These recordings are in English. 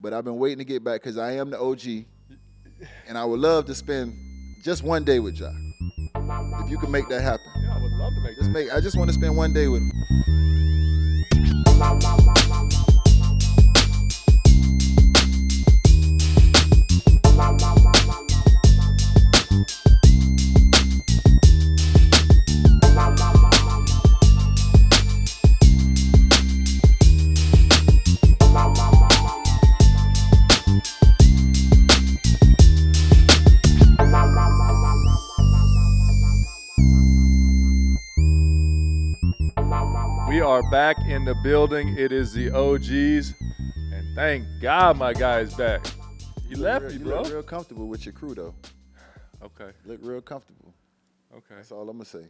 but I've been waiting to get back because I am the OG, and I would love to spend just one day with Ja. If you can make that happen. Yeah, I would love to make that. I just want to spend one day with him. We are back in the building. It is the OGs, and thank God my guy is back. He left me, bro. You look real comfortable with your crew, though. Okay. Look real comfortable. Okay. That's all I'm gonna say.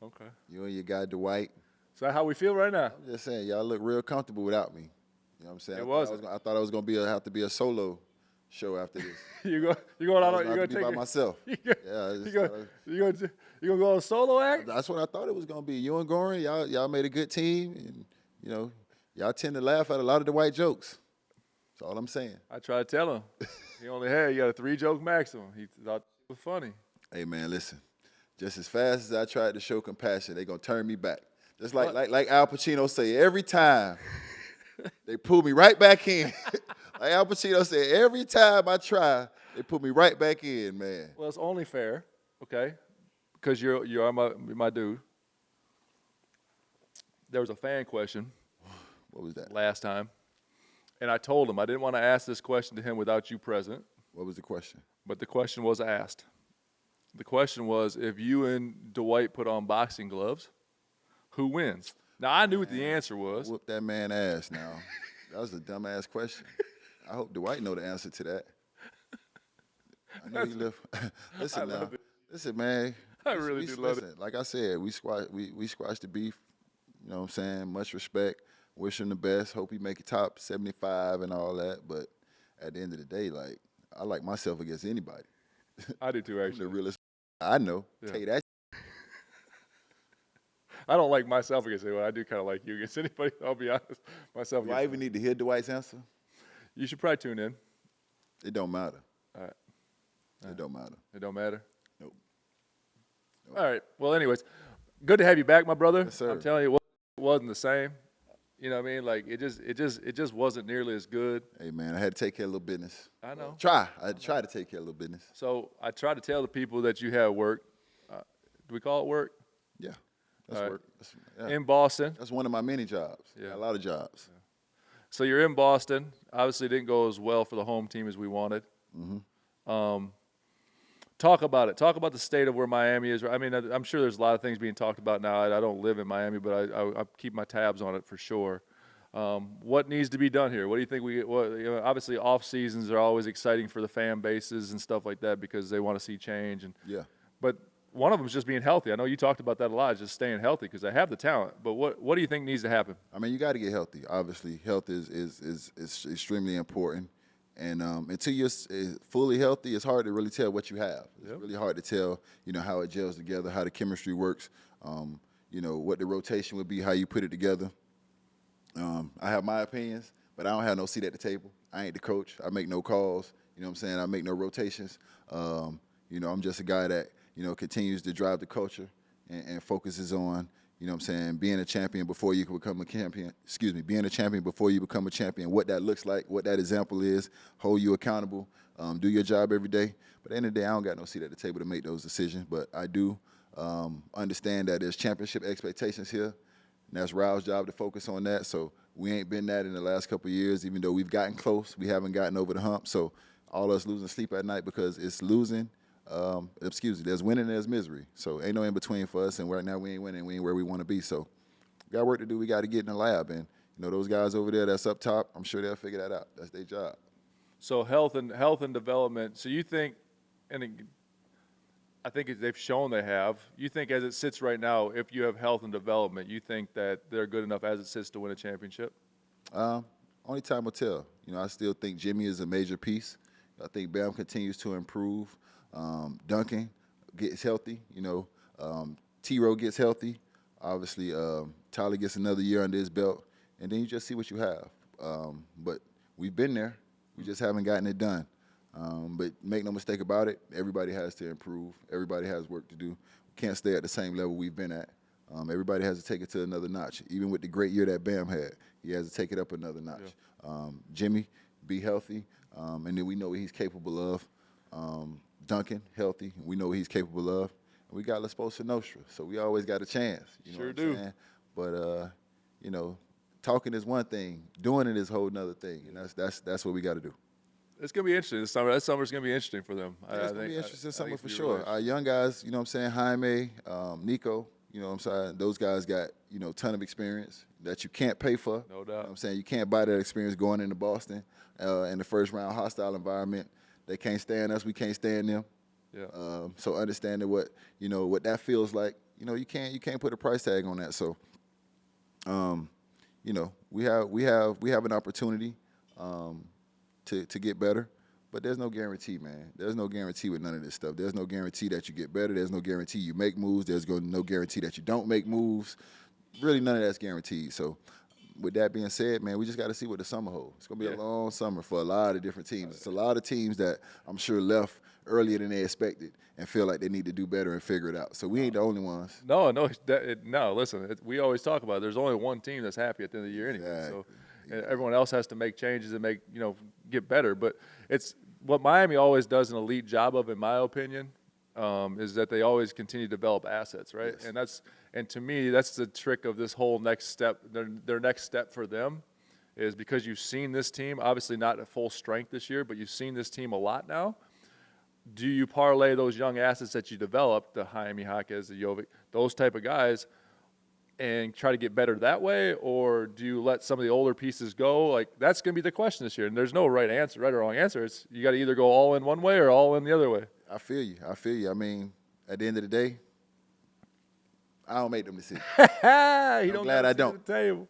Okay. You and your guy Dwight. Is that how we feel right now? I'm just saying, y'all look real comfortable without me. You know what I'm saying? It I thought it was gonna have to be a solo show after this. You going out? You gonna be take by it myself. You gonna go on a solo act? That's what I thought it was gonna be. You and Goran, y'all made a good team, and you know, y'all tend to laugh at a lot of the white jokes. That's all I'm saying. I tried to tell him. He got a 3-joke maximum. He thought it was funny. Hey man, listen. Just as fast as I tried to show compassion, they gonna turn me back. Just like Al Pacino say, every time they pull me right back in. Like Al Pacino said, every time I try, they put me right back in, man. Well, it's only fair, okay? Because you are my dude. There was a fan question. What was that? Last time, and I told him I didn't want to ask this question to him without you present. What was the question? But the question was asked. The question was, if you and Dwight put on boxing gloves, who wins? Now, I knew what the answer was. Whoop that man ass now. That was a dumbass question. I hope Dwight know the answer to that. I know you live. Listen now. Listen, man. I really do love it. Like I said, we squashed the beef. You know what I'm saying? Much respect. Wish him the best. Hope he make it top 75 and all that. But at the end of the day, like, I like myself against anybody. I do too, actually. The realest I know. Yeah. Tell you that. I don't like myself against anyone. I do kind of like you against anybody. I'll be honest. Myself. Do I even need to hear Dwight's answer? You should probably tune in. It don't matter. All right. It don't matter. It don't matter? Nope. All right. Well, anyways, good to have you back, my brother. Yes, sir. I'm telling you, it wasn't the same. You know what I mean? Like, it just wasn't nearly as good. Hey, man, I had to take care of a little business. I know. I had to try to take care of a little business. So I try to tell the people that you have work. Do we call it work? Yeah, that's All right. work. Yeah. In Boston. That's one of my many jobs. Yeah. A lot of jobs. Yeah. So you're in Boston. Obviously, it didn't go as well for the home team as we wanted. Mm-hmm. Talk about it. Talk about the state of where Miami is. I mean, I'm sure there's a lot of things being talked about now. I don't live in Miami, but I keep my tabs on it for sure. What needs to be done here? What do you think obviously off seasons are always exciting for the fan bases and stuff like that because they want to see change. But one of them is just being healthy. I know you talked about that a lot, just staying healthy because they have the talent. But what do you think needs to happen? I mean, you got to get healthy. Obviously, health is extremely important. And until you're fully healthy, it's hard to really tell what you have. It's really hard to tell, how it gels together, how the chemistry works, what the rotation would be, how you put it together. I have my opinions, but I don't have no seat at the table. I ain't the coach. I make no calls. You know what I'm saying? I make no rotations. I'm just a guy that, continues to drive the culture and focuses on, being a champion before you can become a champion. Being a champion before you become a champion, what that looks like, what that example is, hold you accountable, do your job every day. But at the end of the day, I don't got no seat at the table to make those decisions. But I do understand that there's championship expectations here, and that's Raul's job to focus on that. So we ain't been that in the last couple of years. Even though we've gotten close, we haven't gotten over the hump. So all us losing sleep at night because it's losing. There's winning and there's misery. So ain't no in between for us, and right now we ain't winning. We ain't where we want to be. So we got work to do. We got to get in the lab, and those guys over there that's up top, I'm sure they'll figure that out. That's their job. So health and development. So you think, and I think they've shown they have. You think as it sits right now, if you have health and development, you think that they're good enough as it sits to win a championship? Only time will tell. I still think Jimmy is a major piece. I think Bam continues to improve. Duncan gets healthy, T-Row gets healthy. Obviously, Tyler gets another year under his belt, and then you just see what you have. But we've been there. We just haven't gotten it done. But make no mistake about it, everybody has to improve. Everybody has work to do. We can't stay at the same level we've been at. Everybody has to take it to another notch. Even with the great year that Bam had, he has to take it up another notch. Yeah. Jimmy, be healthy, and then we know what he's capable of. Duncan, healthy, we know what he's capable of. And we got La Sposa Nostra, so we always got a chance. You know sure what do. I'm saying? But, you know, talking is one thing. Doing it is a whole nother thing, and that's what we got to do. It's going to be interesting this summer. That summer's going to be interesting for them. Yeah, it's going to be interesting summer for sure. Our young guys, you know what I'm saying, Jaime, Nico, you know what I'm saying, those guys got, you know, a ton of experience that you can't pay for. No doubt. You know what I'm saying? You can't buy that experience going into Boston in the first round, hostile environment. They can't stand us. We can't stand them. Yeah. So understanding what, you know, what that feels like, you know, you can't put a price tag on that. So, you know, we have an opportunity to get better, but there's no guarantee, man. There's no guarantee with none of this stuff. There's no guarantee that you get better. There's no guarantee you make moves. There's no guarantee that you don't make moves. Really, none of that's guaranteed. So, with that being said, man, we just got to see what the summer holds. It's going to be a long summer for a lot of different teams. It's a lot of teams that I'm sure left earlier than they expected and feel like they need to do better and figure it out. So we ain't the only ones. No. Listen, we always talk about it. There's only one team that's happy at the end of the year anyway. Exactly. So and everyone else has to make changes and get better. But it's what Miami always does an elite job of, in my opinion, is that they always continue to develop assets, right? Yes. And to me, that's the trick of this whole next step. Their next step for them is, because you've seen this team, obviously not at full strength this year, but you've seen this team a lot now. Do you parlay those young assets that you developed, the Jaime Jaquez, the Jovic, those type of guys, and try to get better that way, or do you let some of the older pieces go? Like, that's going to be the question this year, and there's no right or wrong answer. It's you got to either go all in one way or all in the other way. I feel you. I mean, at the end of the day, I don't make them decisions. I'm glad I don't.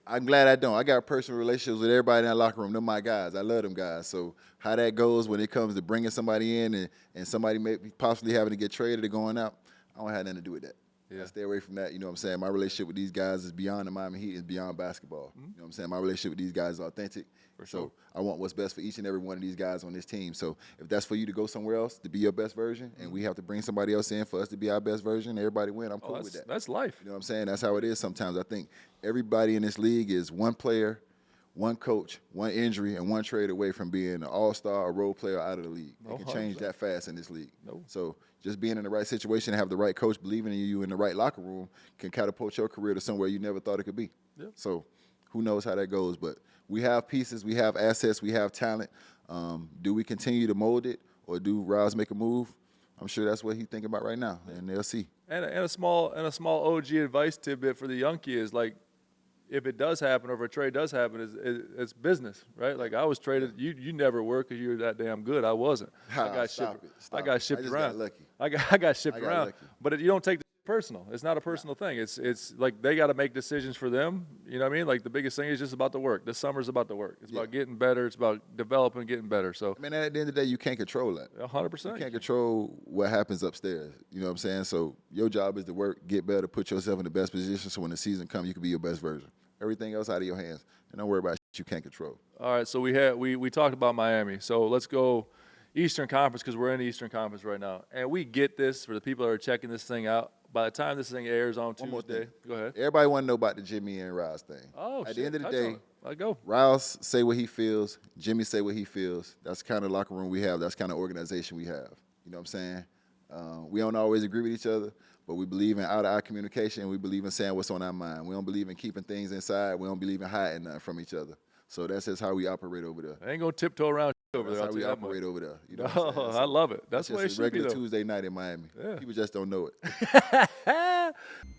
I'm glad I don't. I got personal relationships with everybody in that locker room. They're my guys. I love them guys. So how that goes when it comes to bringing somebody in and somebody maybe possibly having to get traded or going out, I don't have nothing to do with that. Yeah. I stay away from that. You know what I'm saying? My relationship with these guys is beyond the Miami Heat. It's beyond basketball. Mm-hmm. You know what I'm saying? My relationship with these guys is authentic. For sure. So I want what's best for each and every one of these guys on this team. So if that's for you to go somewhere else to be your best version, and we have to bring somebody else in for us to be our best version, everybody win, I'm cool with that. That's life. You know what I'm saying? That's how it is sometimes. I think everybody in this league is one player, one coach, one injury, and one trade away from being an all-star or role player out of the league. It can change that fast in this league. So just being in the right situation and have the right coach believing in you in the right locker room can catapult your career to somewhere you never thought it could be. Yep. So who knows how that goes, but we have pieces, we have assets, we have talent. Do we continue to mold it, or do Roz make a move? I'm sure that's what he's thinking about right now, and they'll see. And a small OG advice tidbit for the young kids, like, if it does happen, or if a trade does happen, it's business, right? Like, I was traded. You never were because you were that damn good. I wasn't. I got shipped around. I got shipped around. Lucky. But you don't take it personal. It's not a personal thing. It's like they got to make decisions for them. You know what I mean? Like, the biggest thing is just about the work. This summer's about the work. It's about getting better. It's about developing, getting better. So, I mean, at the end of the day, you can't control that. 100%. You can't control what happens upstairs. You know what I'm saying? So your job is to work, get better, put yourself in the best position so when the season comes, you can be your best version. Everything else out of your hands. And don't worry about shit you can't control. All right, so we talked about Miami. So let's go Eastern Conference, because we're in the Eastern Conference right now. And we get this, for the people that are checking this thing out. By the time this thing airs on Tuesday, go ahead. Everybody want to know about the Jimmy and Roz thing. At the end of the day, Roz say what he feels, Jimmy say what he feels. That's the kind of locker room we have. That's the kind of organization we have. You know what I'm saying? We don't always agree with each other, but we believe in out-of-eye communication. We believe in saying what's on our mind. We don't believe in keeping things inside. We don't believe in hiding nothing from each other. So that's just how we operate over there. I ain't going to tiptoe around over there. That's how we operate over there. You know I love it. That's the way it just should a regular be, though. Tuesday night in Miami. Yeah. People just don't know it.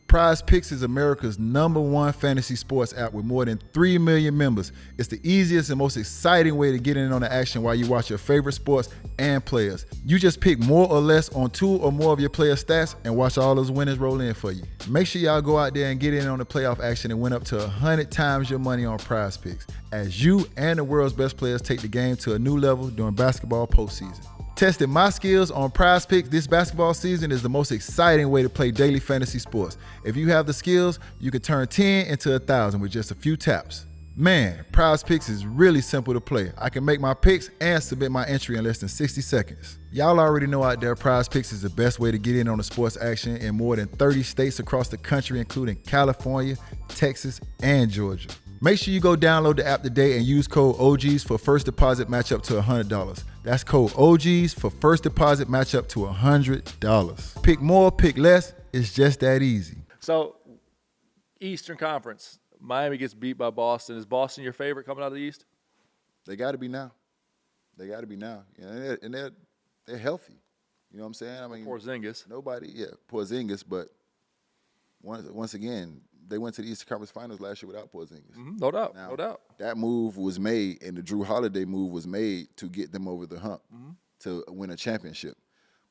Prize Picks is America's #1 fantasy sports app with more than 3 million members. It's the easiest and most exciting way to get in on the action while you watch your favorite sports and players. You just pick more or less on 2 or more of your player stats and watch all those winners roll in for you. Make sure y'all go out there and get in on the playoff action and win up to 100 times your money on Prize Picks, as you and the world's best players take the game to a new level during basketball postseason. Testing my skills on Prize Picks this basketball season is the most exciting way to play daily fantasy sports. If you have the skills, you can turn 10 into 1,000 with just a few taps. Man, Prize Picks is really simple to play. I can make my picks and submit my entry in less than 60 seconds. Y'all already know out there, Prize Picks is the best way to get in on the sports action in more than 30 states across the country, including California, Texas, and Georgia. Make sure you go download the app today and use code OGs for first deposit match up to $100. That's code OGs for first deposit match up to $100. Pick more, pick less. It's just that easy. So, Eastern Conference. Miami gets beat by Boston. Is Boston your favorite coming out of the East? They got to be now. They got to be now. And they're healthy. You know what I'm saying? I mean, Porzingis. Porzingis, but once again, they went to the Eastern Conference Finals last year without Porzingis. Mm-hmm. No doubt. Now, no doubt. That move was made, and the Drew Holiday move was made to get them over the hump to win a championship.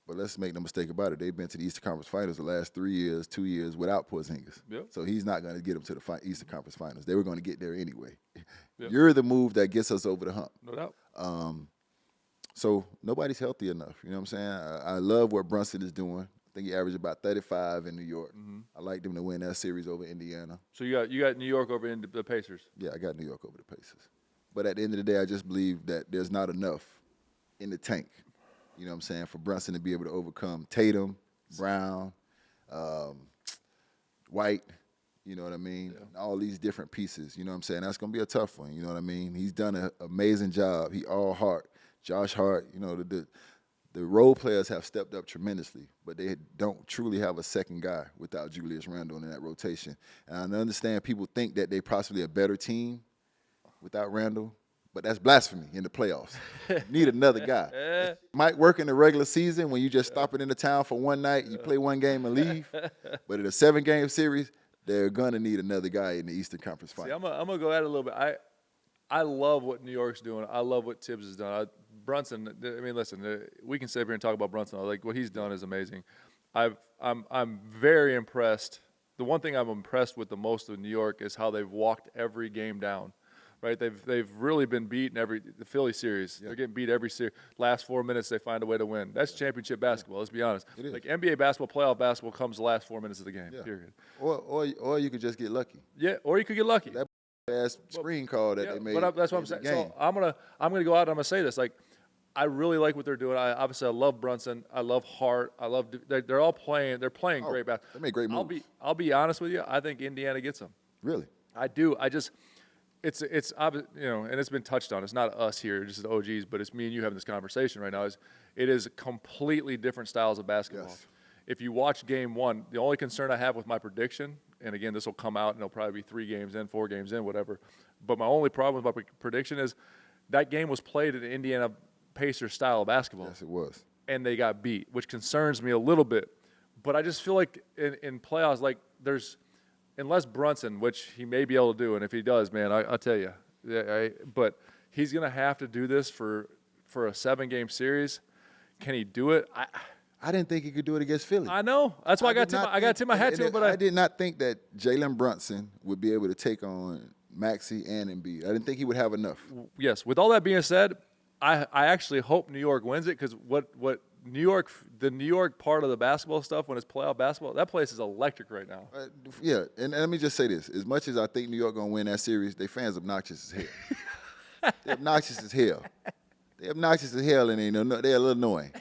But let's make no mistake about it. They've been to the Eastern Conference Finals the last 3 years, 2 years without Porzingis. Yep. So he's not going to get them to the Eastern Conference Finals. They were going to get there anyway. Yep. You're the move that gets us over the hump. No doubt. So nobody's healthy enough. You know what I'm saying? I love what Brunson is doing. I think he averaged about 35 in New York. Mm-hmm. I like them to win that series over Indiana. So you got New York over the Pacers. Yeah, I got New York over the Pacers. But at the end of the day, I just believe that there's not enough in the tank. You know what I'm saying, for Brunson to be able to overcome Tatum, Brown, Dwight, you know what I mean? Yeah. All these different pieces, you know what I'm saying? That's going to be a tough one, you know what I mean? He's done an amazing job. He all Hart, Josh Hart, you know, the role players have stepped up tremendously, but they don't truly have a second guy without Julius Randle in that rotation. And I understand people think that they're possibly a better team without Randle, but that's blasphemy in the playoffs. You need another guy. Might work in the regular season when you just stop it in the town for one night, you play one game and leave. But in a 7-game series, they're going to need another guy in the Eastern Conference Finals. See, I'm going to go at it a little bit. I love what New York's doing. I love what Tibbs has done. Brunson, I mean, listen, we can sit here and talk about Brunson. Like, what he's done is amazing. I'm very impressed. The one thing I'm impressed with the most of New York is how they've walked every game down. Right, they've really been beaten the Philly series. Yeah. They're getting beat every series. Last 4 minutes, they find a way to win. That's championship basketball. Let's be honest. It is. Like NBA basketball, playoff basketball comes the last 4 minutes of the game. Yeah. Period. Or you could just get lucky. Yeah, or you could get lucky. That ass screen call that they made. But that's what I'm saying. So I'm gonna go out and I'm gonna say this. Like, I really like what they're doing. I love Brunson. I love Hart. They're all playing. They're playing great basketball. They make great moves. I'll be honest with you. I think Indiana gets them. Really? I do. It's you know, and it's been touched on. It's not us here, just the OGs, but it's me and you having this conversation right now. It is completely different styles of basketball. Yes. If you watch game one, the only concern I have with my prediction, and again, this will come out and it'll probably be 3 games in, 4 games in, whatever. But my only problem with my prediction is that game was played in the Indiana Pacers style of basketball. Yes, it was. And they got beat, which concerns me a little bit. But I just feel like in playoffs, like unless Brunson, which he may be able to do, and if he does, man, I'll tell you. But he's going to have to do this for a 7-game series. Can he do it? I didn't think he could do it against Philly. I know. That's why I got to tip my hat to him. But I did not think that Jalen Brunson would be able to take on Maxey and Embiid. I didn't think he would have enough. Yes. With all that being said, I actually hope New York wins it because what the New York part of the basketball stuff when it's playoff basketball, that place is electric right now. Yeah, and let me just say this. As much as I think New York going to win that series, they fans obnoxious as hell. They're obnoxious as hell. They're obnoxious as hell, and they're a little annoying.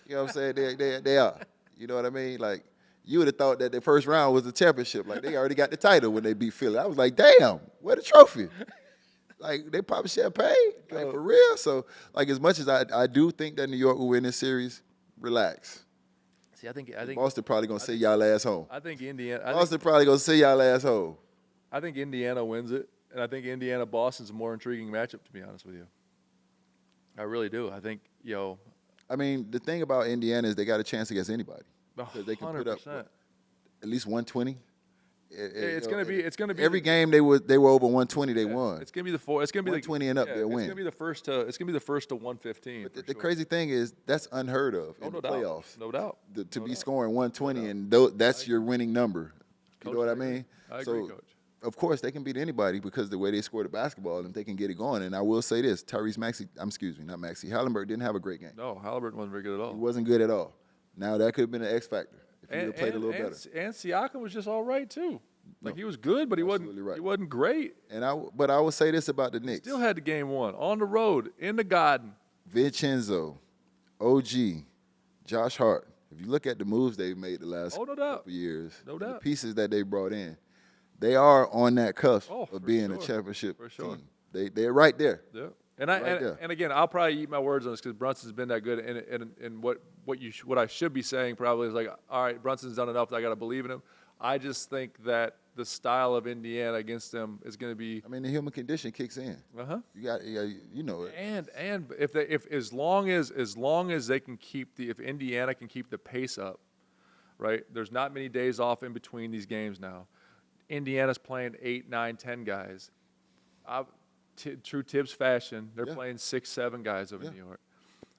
You know what I'm saying? They are. You know what I mean? Like, you would have thought that the first round was the championship. Like, they already got the title when they beat Philly. I was like, damn, where the trophy? Like, they popping champagne? Like, for real? So, like, as much as I do think that New York will win this series, relax. See, I think Boston probably going to send y'all ass home. I think Indiana. Boston probably going to send y'all ass home. I think Indiana wins it, and I think Indiana-Boston's a more intriguing matchup, to be honest with you. I really do. I think, I mean, the thing about Indiana is they got a chance against anybody. Because they can put up at least 120. It's gonna be every game they were over 120. They won. It's gonna be 120 and up. They'll win. It's gonna be the first to 115. But the crazy thing is that's unheard of in the playoffs. No doubt. To be scoring 120 and that's your winning number. You know what I mean? I agree, Coach. Of course, they can beat anybody because the way they score the basketball and they can get it going. And I will say this: Halliburton didn't have a great game. No, Halliburton wasn't very good at all. He wasn't good at all. Now that could have been an X factor. If he would have played a little better. And Siakam was just all right, too. Like he was good, but he Absolutely wasn't. right. He wasn't great. But I would say this about the Knicks: Still had the game won on the road in the Garden. Vincenzo, OG, Josh Hart. If you look at the moves they've made the last No doubt. couple years, No the doubt. pieces that they brought in, they are on that cusp Oh, for of being a sure. championship For sure. team. They're right there. Yeah. And there. again, I'll probably eat my words on this because Brunson's been that good. And what I should be saying probably is like, all right, Brunson's done enough. I got to believe in him. I just think that the style of Indiana against them is going to be. I mean, the human condition kicks in. You know it. And if as long as they can if Indiana can keep the pace up, right? There's not many days off in between these games now. Indiana's playing 8, 9, 10 guys. True Tibbs fashion, they're playing 6, 7 guys over in New York.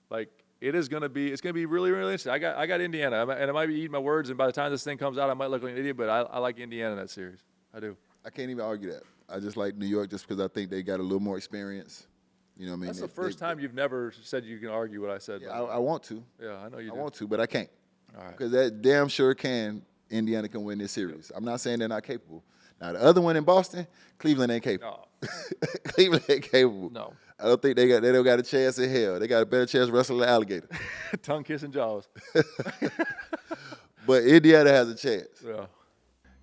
Like it's gonna be really, really interesting. I got Indiana, and I might be eating my words, and by the time this thing comes out, I might look like an idiot, but I like Indiana in that series. I do. I can't even argue that. I just like New York just because I think they got a little more experience. You know what I mean? That's the first time you've never said you can argue what I said. Yeah, I want to. Yeah, I know you do. I want to, but I can't. All right. Because that damn sure Indiana can win this series. I'm not saying they're not capable. Now, the other one in Boston, Cleveland ain't capable. No. Cleveland ain't capable. No. I don't think they don't got a chance in hell. They got a better chance wrestling an alligator. Tongue kissing jaws. But Indiana has a chance. Yeah.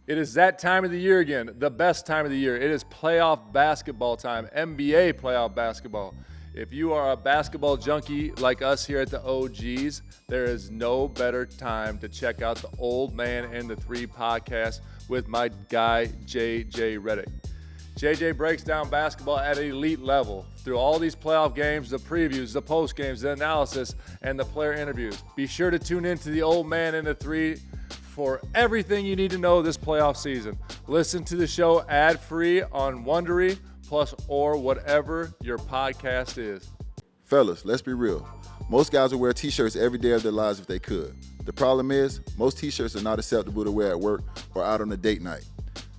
It is that time of the year again, the best time of the year. It is playoff basketball time, NBA playoff basketball. If you are a basketball junkie like us here at the OGs, there is no better time to check out the Old Man and the Three podcast with my guy, JJ Redick. JJ breaks down basketball at an elite level through all these playoff games, the previews, the post games, the analysis, and the player interviews. Be sure to tune in to the Old Man and the Three for everything you need to know this playoff season. Listen to the show ad-free on Wondery, plus or whatever your podcast is. Fellas, let's be real. Most guys would wear T-shirts every day of their lives if they could. The problem is, most T-shirts are not acceptable to wear at work or out on a date night.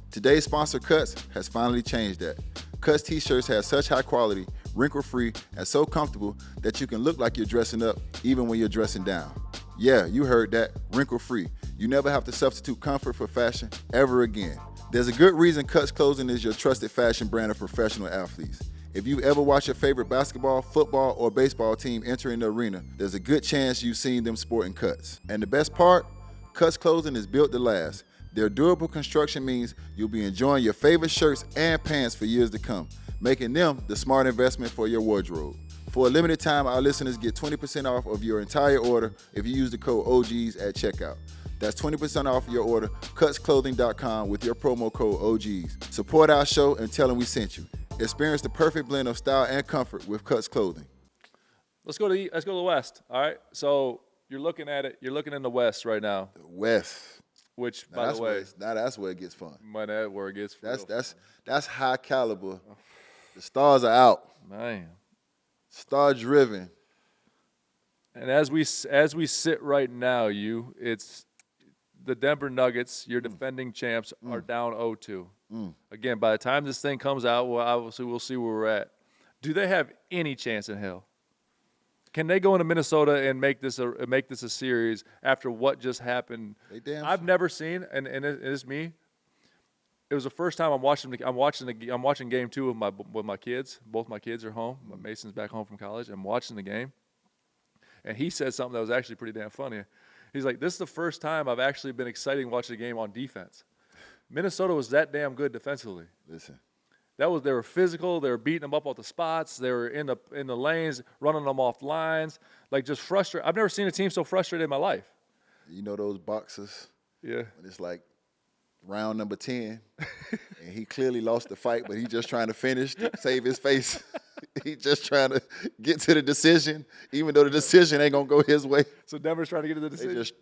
Today's sponsor, Cuts, has finally changed that. Cuts T-shirts have such high quality, wrinkle-free, and so comfortable that you can look like you're dressing up even when you're dressing down. Yeah, you heard that, wrinkle-free. You never have to substitute comfort for fashion ever again. There's a good reason Cuts Clothing is your trusted fashion brand of professional athletes. If you ever watch your favorite basketball, football, or baseball team entering the arena, there's a good chance you've seen them sporting Cuts. And the best part, Cuts Clothing is built to last. Their durable construction means you'll be enjoying your favorite shirts and pants for years to come, making them the smart investment for your wardrobe. For a limited time, our listeners get 20% off of your entire order if you use the code OGs at checkout. That's 20% off your order, cutsclothing.com with your promo code OGs. Support our show and tell them we sent you. Experience the perfect blend of style and comfort with Cuts Clothing. Let's go to the West. All right. So you're looking at it. You're looking in the West right now. The West. Which, Now by the way, that's where it gets fun. that's where it gets. That's high caliber. The stars are out. Man. Star driven. And as we sit right now, it's the Denver Nuggets, your defending champs, are down 0-2. Again, by the time this thing comes out, well, obviously we'll see where we're at. Do they have any chance in hell? Can they go into Minnesota and make this a series after what just happened? I've never seen, and it's me. It was the first time I'm watching game 2 with my kids. Both my kids are home. Mason's back home from college. I'm watching the game, and he said something that was actually pretty damn funny. He's like, "This is the first time I've actually been excited watching a game on defense." Minnesota was that damn good defensively. Listen. They were physical. They were beating them up off the spots. They were in the lanes, running them off lines, like just frustrated. I've never seen a team so frustrated in my life. You know those boxers? Yeah. When it's like round number 10, and he clearly lost the fight, but he just trying to finish to save his face. He just trying to get to the decision, even though the decision ain't gonna go his way. So Denver's trying to get to the decision.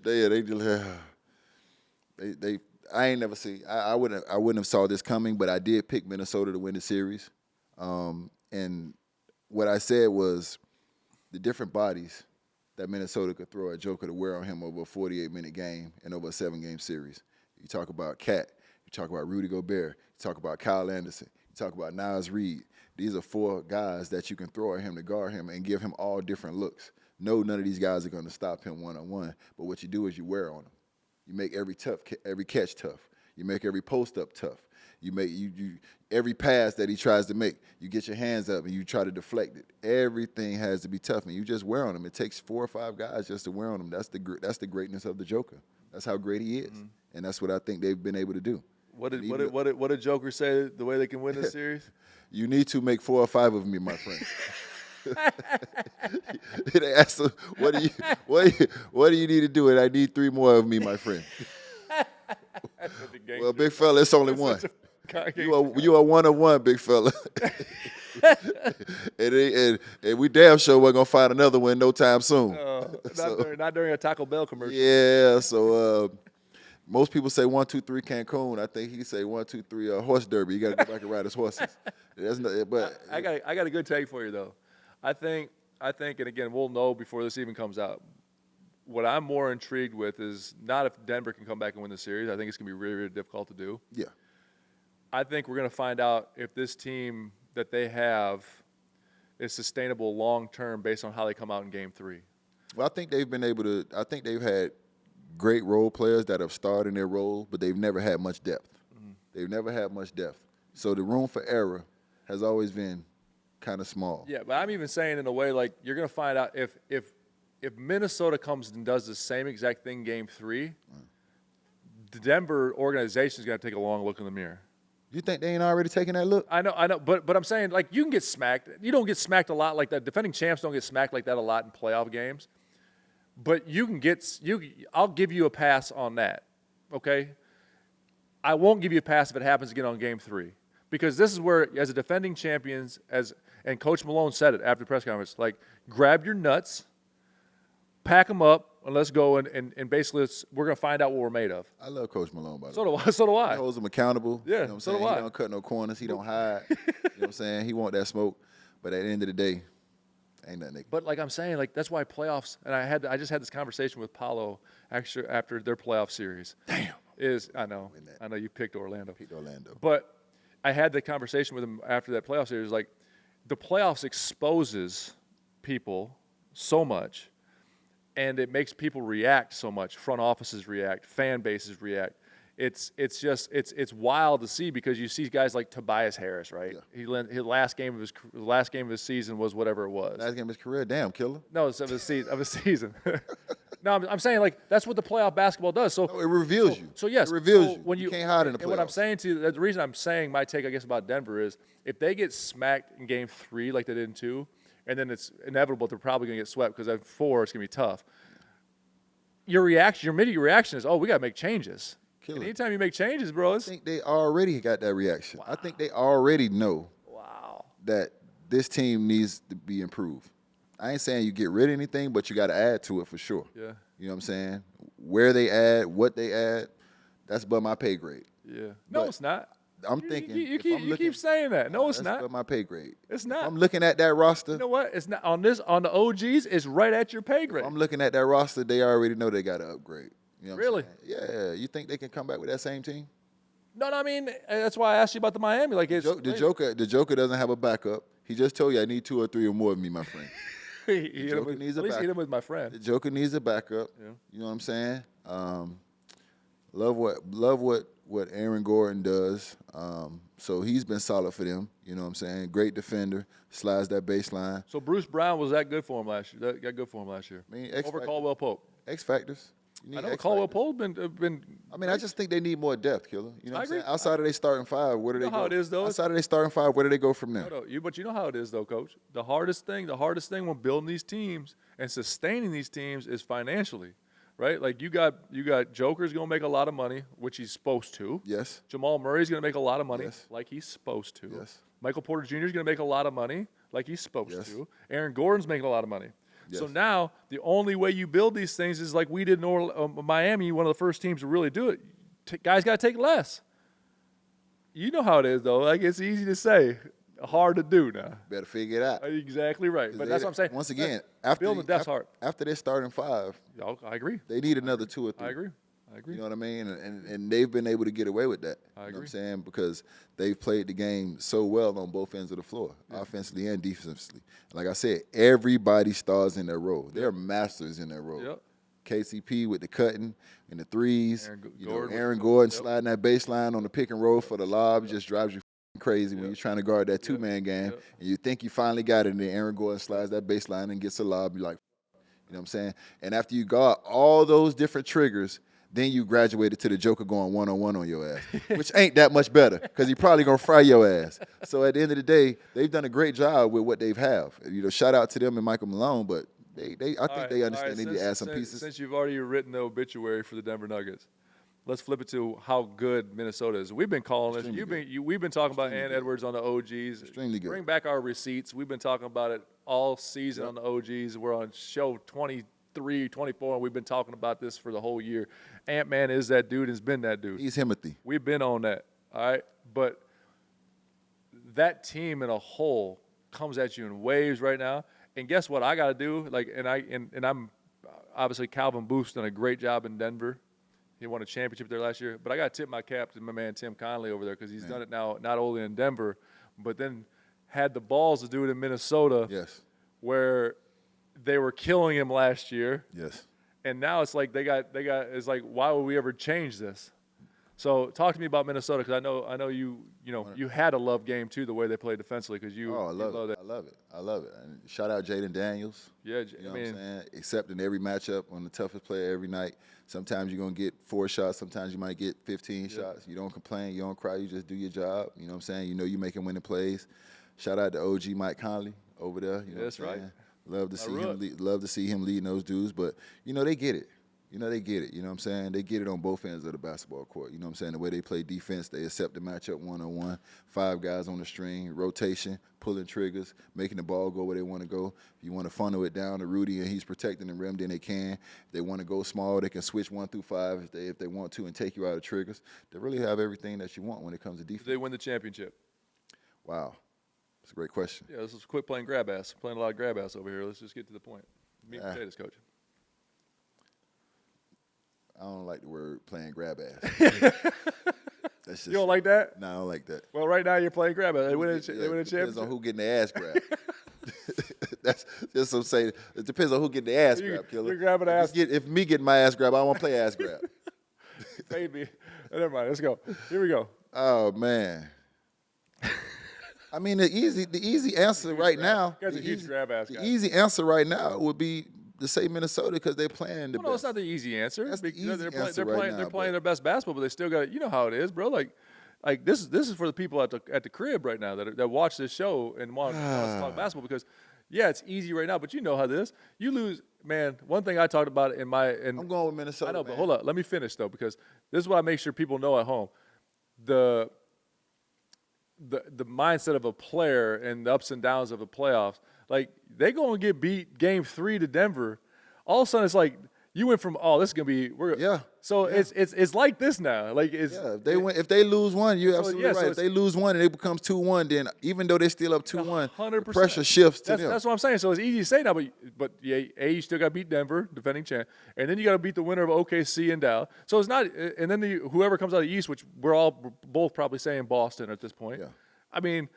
I ain't never see. I wouldn't have saw this coming, but I did pick Minnesota to win the series. And what I said was the different bodies that Minnesota could throw at Joker to wear on him over a 48-minute game and over a 7-game series. You talk about Cat, you talk about Rudy Gobert, you talk about Kyle Anderson, you talk about Naz Reid. These are 4 guys that you can throw at him to guard him and give him all different looks. No, none of these guys are going to stop him one-on-one, but what you do is you wear on him. You make every catch tough. You make every post up tough. You make every pass that he tries to make, you get your hands up and you try to deflect it. Everything has to be tough, and you just wear on him. It takes 4 or 5 guys just to wear on him. That's the greatness of the Joker. That's how great he is, and that's what I think they've been able to do. What did Joker say the way they can win this series? You need to make 4 or 5 of me, my friend. They asked him, what do you need to do? And I need 3 more of me, my friend. Well, big fella, it's only one. You are 1 of 1, big fella. and we damn sure we're gonna find another one no time soon. Not during a Taco Bell commercial. Yeah, so most people say 1, 2, 3 Cancun. I think he say 1, 2, 3 horse derby. You got to go back and ride his horses. But I got a good take for you though. I think, and again, we'll know before this even comes out. What I'm more intrigued with is not if Denver can come back and win the series. I think it's going to be really, really difficult to do. Yeah. I think we're going to find out if this team that they have is sustainable long term based on how they come out in Game 3. Well, I think they've been able to. I think they've had great role players that have starred in their role, but they've never had much depth. They've never had much depth. So the room for error has always been kind of small. Yeah, but I'm even saying in a way like you're going to find out if Minnesota comes and does the same exact thing Game 3, the Denver organization is going to take a long look in the mirror. You think they ain't already taking that look? I know, but I'm saying like you can get smacked. You don't get smacked a lot like that. Defending champs don't get smacked like that a lot in playoff games. But I'll give you a pass on that, okay? I won't give you a pass if it happens again on Game 3, because this is where, as a defending champions, and Coach Malone said it after the press conference, like grab your nuts, pack them up, and let's go and basically we're gonna find out what we're made of. I love Coach Malone, by the way. So do I. He holds them accountable. Yeah, you know what I'm so saying? do I. He don't cut no corners. He don't hide. You know what I'm saying? He want that smoke, but at the end of the day, ain't nothing. But like I'm saying, like that's why playoffs. And I just had this conversation with Paulo actually after their playoff series. Damn. I know you picked Orlando. But I had the conversation with him after that playoff series. Like the playoffs exposes people so much, and it makes people react so much. Front offices react, fan bases react. It's wild to see, because you see guys like Tobias Harris, right? Yeah. His last game of his season was whatever it was. Last game of his career, damn killer. No, it's of his season. No, I'm saying like that's what the playoff basketball does. So it reveals you. So yes, it reveals you. When you can't hide in the playoffs. And what I'm saying to you, the reason I'm saying my take, I guess, about Denver is if they get smacked in Game 3 like they did in 2, and then it's inevitable they're probably going to get swept because at 4 it's going to be tough. Your immediate reaction is, oh, we got to make changes. And anytime you make changes, bro, I think they already got that reaction. Wow. I think they already know that this team needs to be improved. I ain't saying you get rid of anything, but you got to add to it for sure. Yeah. You know what I'm saying? Where they add, what they add, that's above my pay grade. Yeah. No, it's not. I'm thinking. You keep saying that. No, it's not. That's above my pay grade. It's not. If I'm looking at that roster. You know what? It's not on the OGs. It's right at your pay grade. If I'm looking at that roster, they already know they got to upgrade. You know really? Yeah. You think they can come back with that same team? No, I mean that's why I asked you about the Miami. Like the Joker doesn't have a backup. He just told you I need 2 or 3 or more of me, my friend. The Joker needs a backup. At least hit him with my friend. The Joker needs a backup. Yeah. You know what I'm saying? Love what Aaron Gordon does. So he's been solid for them. You know what I'm saying? Great defender, slides that baseline. So Bruce Brown was that good for him last year. That got good for him last year. I mean, over Caldwell Pope. X factors. I know Caldwell Pope's been. I mean, I just think they need more depth, Killer. You know what I'm saying? Outside of their starting 5, where do they go? How it is though. Outside of their starting 5, where do they go from there? But you know how it is though, Coach. The hardest thing when building these teams and sustaining these teams is financially, right? Like you got Joker's gonna make a lot of money, which he's supposed to. Yes. Jamal Murray's gonna make a lot of money, like he's supposed to. Yes. Michael Porter Jr. is gonna make a lot of money, like he's supposed to. Aaron Gordon's making a lot of money. Yes. So now the only way you build these things is like we did in Miami, one of the first teams to really do it. Guys got to take less. You know how it is, though. Like it's easy to say, hard to do now. Better figure it out. Exactly right. But that's what I'm saying. Once again, building the depth's hard. After they're starting 5, I agree. They need another 2 or 3. I agree. You know what I mean? And they've been able to get away with that. I agree. You know what I'm saying? Because they've played the game so well on both ends of the floor, offensively and defensively. Like I said, everybody stars in their role. They're masters in their role. Yep. KCP with the cutting and the threes. Gordon Aaron Gordon yep. sliding that baseline on the pick and roll for the lob just drives you crazy when you're trying to guard that two-man game. Yep. And you think you finally got it, and then Aaron Gordon slides that baseline and gets a lob. You're like, you know what I'm saying? And after you guard all those different triggers, then you graduated to the Joker going one-on-one on your ass, which ain't that much better because he probably going to fry your ass. So at the end of the day, they've done a great job with what they've have. Shout out to them and Michael Malone, but I think they understand they need to add some pieces. Since you've already written the obituary for the Denver Nuggets, let's flip it to how good Minnesota is. We've been calling this. We've been talking about Ant Edwards on the OGs. Extremely good. Bring back our receipts. We've been talking about it all season on the OGs. We're on show 23, 24, and we've been talking about this for the whole year. Ant-Man is that dude, has been that dude. He's Timothy. We've been on that, all right? But that team in a whole comes at you in waves right now. And guess what I got to do? And I'm obviously Calvin Booth's done a great job in Denver. He won a championship there last year. But I got to tip my cap to my man Tim Conley over there because he's done it now not only in Denver, but then had the balls to do it in Minnesota. Yes. Where they were killing him last year. Yes. And now it's like it's like, why would we ever change this? So talk to me about Minnesota because I know you had a love game too, the way they played defensively because you. Oh, I love it. I love it. And shout out Jaden Daniels. Yeah, you know what I'm saying? Accepting every matchup on the toughest player every night. Sometimes you're gonna get 4 shots. Sometimes you might get 15 shots. You don't complain. You don't cry. You just do your job. You know what I'm saying? You making winning plays. Shout out to OG Mike Conley over there. You know that's right. Love to see him. Love to see him leading those dudes. But they get it. They get it. You know what I'm saying? They get it on both ends of the basketball court. You know what I'm saying? The way they play defense, they accept the matchup one-on-one, 5 guys on the string, rotation, pulling triggers, making the ball go where they want to go. If you want to funnel it down to Rudy and he's protecting the rim, then they can. If they want to go small, they can switch 1 through 5 if they want to and take you out of triggers. They really have everything that you want when it comes to defense. Did they win the championship? Wow. That's a great question. Yeah, let's quit playing grab ass. Playing a lot of grab ass over here. Let's just get to the point. Meat and potatoes, coach. I don't like the word playing grab ass. That's just, you don't like that? No, I don't like that. Well, right now you're playing grab ass. They win a Depends championship. on who getting their ass grabbed. That's just what I'm saying. It depends on who getting their ass grabbed, killer. You're grabbing ass. If me getting my ass grabbed, I want to play ass grab. Maybe. Never mind. Let's go. Here we go. Oh man. I mean, the easy answer right now. Guy's a huge grab ass guy. The easy answer right now would be to say Minnesota because they're playing the best. No, it's not the easy answer. That's the easy They're answer right now, playing their best basketball, but they still got how it is, bro. Like this is for the people at the crib right now that watch this show and want to talk basketball because it's easy right now, but you know how this. You lose, man. One thing I talked about I'm going with Minnesota. I know, but hold up, let me finish though because this is what I make sure people know at home. The mindset of a player and the ups and downs of the playoffs, like they going to get beat game 3 to Denver. All of a sudden, it's like you went from this is gonna be So it's like this now. Like if they lose one, you're absolutely right. If they lose one and it becomes 2-1, then even though they're still up 2-1, the pressure shifts to them. That's what I'm saying. So it's easy to say now, but you still got to beat Denver, defending champ, and then you got to beat the winner of OKC and Dallas. So it's not, and then whoever comes out of the East, which we're all both probably saying Boston at this point. Yeah. I mean,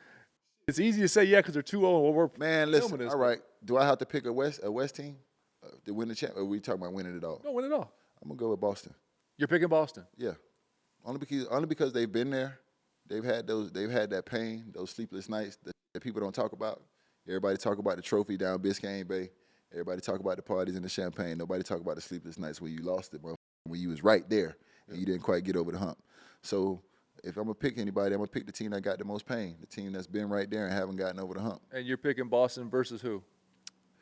it's easy to say because they're 2-0. Man, listen. All right, do I have to pick a West team to win the champ? Or are we talking about winning it all? No, win it all. I'm gonna go with Boston. You're picking Boston. Yeah, only because they've been there. They've had that pain, those sleepless nights that people don't talk about. Everybody talk about the trophy down Biscayne Bay. Everybody talk about the parties and the champagne. Nobody talk about the sleepless nights when you lost it, bro. When you was right there and you didn't quite get over the hump. So if I'm gonna pick anybody, I'm gonna pick the team that got the most pain, the team that's been right there and haven't gotten over the hump. And you're picking Boston versus who?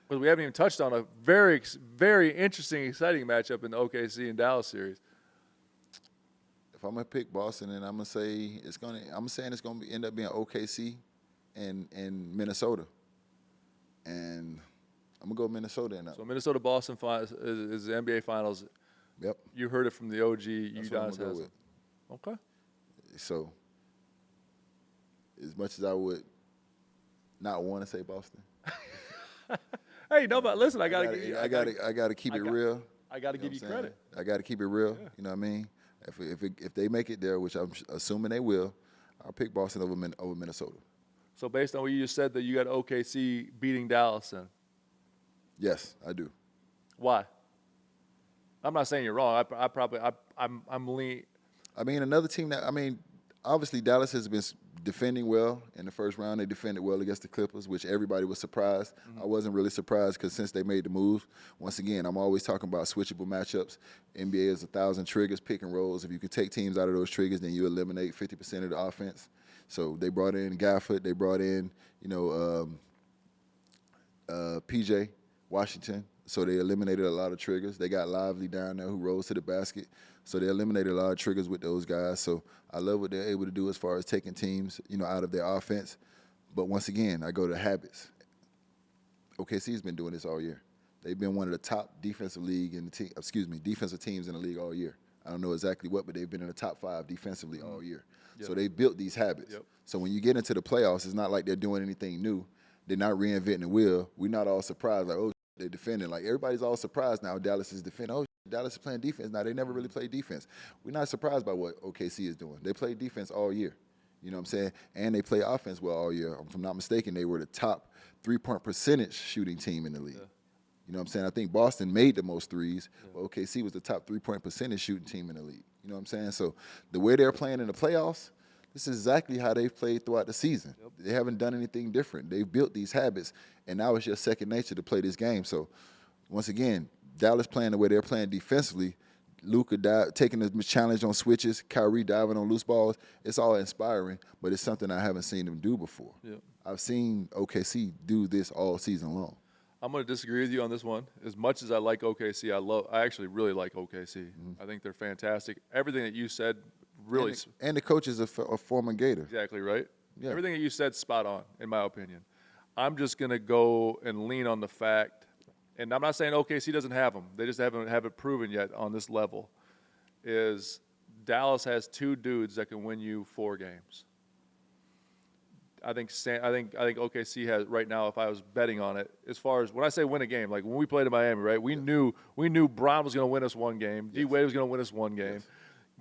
Because we haven't even touched on a very, very interesting, exciting matchup in the OKC and Dallas series. If I'm gonna pick Boston, and I'm gonna say it's gonna end up being OKC and Minnesota, and I'm gonna go Minnesota in that. So Minnesota Boston is the NBA Finals. Yep. You heard it from the OG. That's what I'm gonna go with. Okay. So, as much as I would not want to say Boston. Hey, no, but listen, I gotta keep it real. I gotta give you credit. I gotta keep it real. Yeah. You know what I mean? If they make it there, which I'm assuming they will, I'll pick Boston over Minnesota. So based on what you just said, that you got OKC beating Dallas, then? Yes, I do. Why? I'm not saying you're wrong. I'm lean. I mean, another team obviously Dallas has been defending well in the first round. They defended well against the Clippers, which everybody was surprised. Mm-hmm. I wasn't really surprised because since they made the move, once again, I'm always talking about switchable matchups. NBA is 1,000 triggers, pick and rolls. If you can take teams out of those triggers, then you eliminate 50% of the offense. So they brought in Gafford. They brought in, PJ Washington. So they eliminated a lot of triggers. They got Lively down there who rose to the basket. So they eliminated a lot of triggers with those guys. So I love what they're able to do as far as taking teams, out of their offense. But once again, I go to habits. OKC's been doing this all year. They've been one of the top defensive teams in the league all year. I don't know exactly what, but they've been in the top 5 defensively all year. Yep. So they built these habits. Yep. So when you get into the playoffs, it's not like they're doing anything new. They're not reinventing the wheel. We're not all surprised like, they're defending. Like, everybody's all surprised now Dallas is defending. Oh, Dallas is playing defense. Now, they never really played defense. We're not surprised by what OKC is doing. They played defense all year. You know what I'm saying? And they play offense well all year. If I'm not mistaken, they were the top 3-point percentage shooting team in the league. Yeah. You know what I'm saying? I think Boston made the most threes, but OKC was the top 3-point percentage shooting team in the league. You know what I'm saying? So the way they're playing in the playoffs, this is exactly how they've played throughout the season. Yep. They haven't done anything different. They've built these habits, and now it's just second nature to play this game. So, once again, Dallas playing the way they're playing defensively, Luka taking the challenge on switches, Kyrie diving on loose balls, it's all inspiring, but it's something I haven't seen them do before. Yep. I've seen OKC do this all season long. I'm going to disagree with you on this one. As much as I like OKC, I actually really like OKC. Mm-hmm. I think they're fantastic. Everything that you said really. And the coach is a former Gator. Exactly right. Yeah. Everything that you said, spot on, in my opinion. I'm just going to go and lean on the fact, and I'm not saying OKC doesn't have them. They just haven't it proven yet on this level, is Dallas has 2 dudes that can win you 4 games. I think OKC has right now, if I was betting on it, as far as when I say win a game, like when we played in Miami, right? We knew Brown was going to win us 1 game. Yes. D-Wade was going to win us 1 game.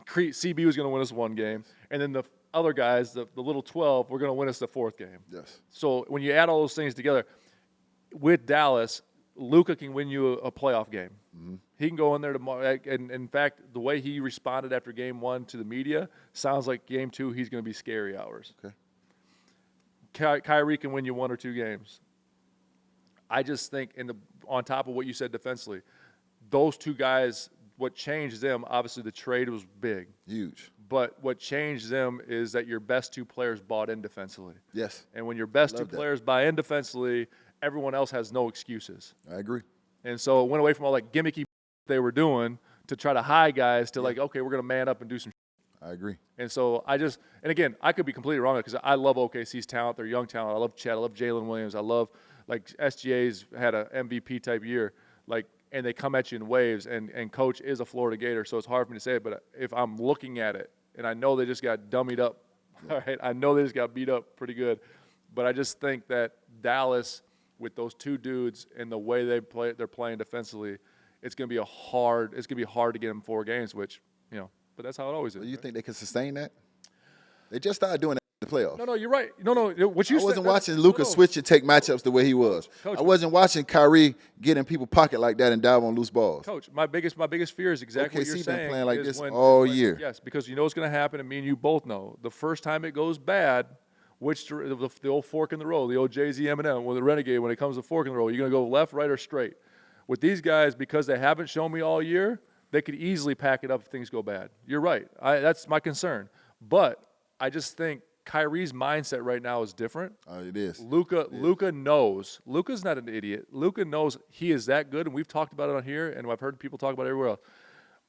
Yes. CB was going to win us 1 game. And then the other guys, the little 12, were going to win us the 4th game. Yes. So when you add all those things together, with Dallas, Luka can win you a playoff game. Mm-hmm. He can go in there tomorrow. And in fact, the way he responded after game 1 to the media sounds like game 2 he's going to be scary hours. Okay. Kyrie can win you 1 or 2 games. I just think, on top of what you said defensively, those 2 guys, what changed them, obviously the trade was big. Huge. But what changed them is that your best 2 players bought in defensively. Yes. And when your best 2 players buy in defensively, everyone else has no excuses. I agree. And so it went away from all that gimmicky they were doing to try to hide guys to okay, we're going to man up and do some. I agree. And so and again, I could be completely wrong because I love OKC's talent. They're young talent. I love Chet. I love Jalen Williams. I love, SGA's had an MVP type year. And they come at you in waves. And Coach is a Florida Gator, so it's hard for me to say it. But if I'm looking at it, and I know they just got dummied up, all right? I know they just got beat up pretty good. But I just think that Dallas, with those 2 dudes and the way they're playing defensively, it's going to be hard to get them 4 games, which, but that's how it always is. Do you think they can sustain that? They just started doing that in the playoffs. No, you're right. No, what you said. I wasn't watching Luka switch and take matchups the way he was. Coach, I wasn't watching Kyrie get in people's pocket like that and dive on loose balls. Coach, my biggest fear is exactly what you're saying. Been playing like this all year. Yes, because you know what's going to happen, and me and you both know. The first time it goes bad, the old fork in the road, the old Jay-Z Eminem, or the Renegade, when it comes to fork in the road, you're going to go left, right, or straight. With these guys, because they haven't shown me all year, they could easily pack it up if things go bad. You're right. That's my concern. But I just think Kyrie's mindset right now is different. It is. Luka knows. Luka's not an idiot. Luka knows he is that good, and we've talked about it on here, and I've heard people talk about it everywhere else.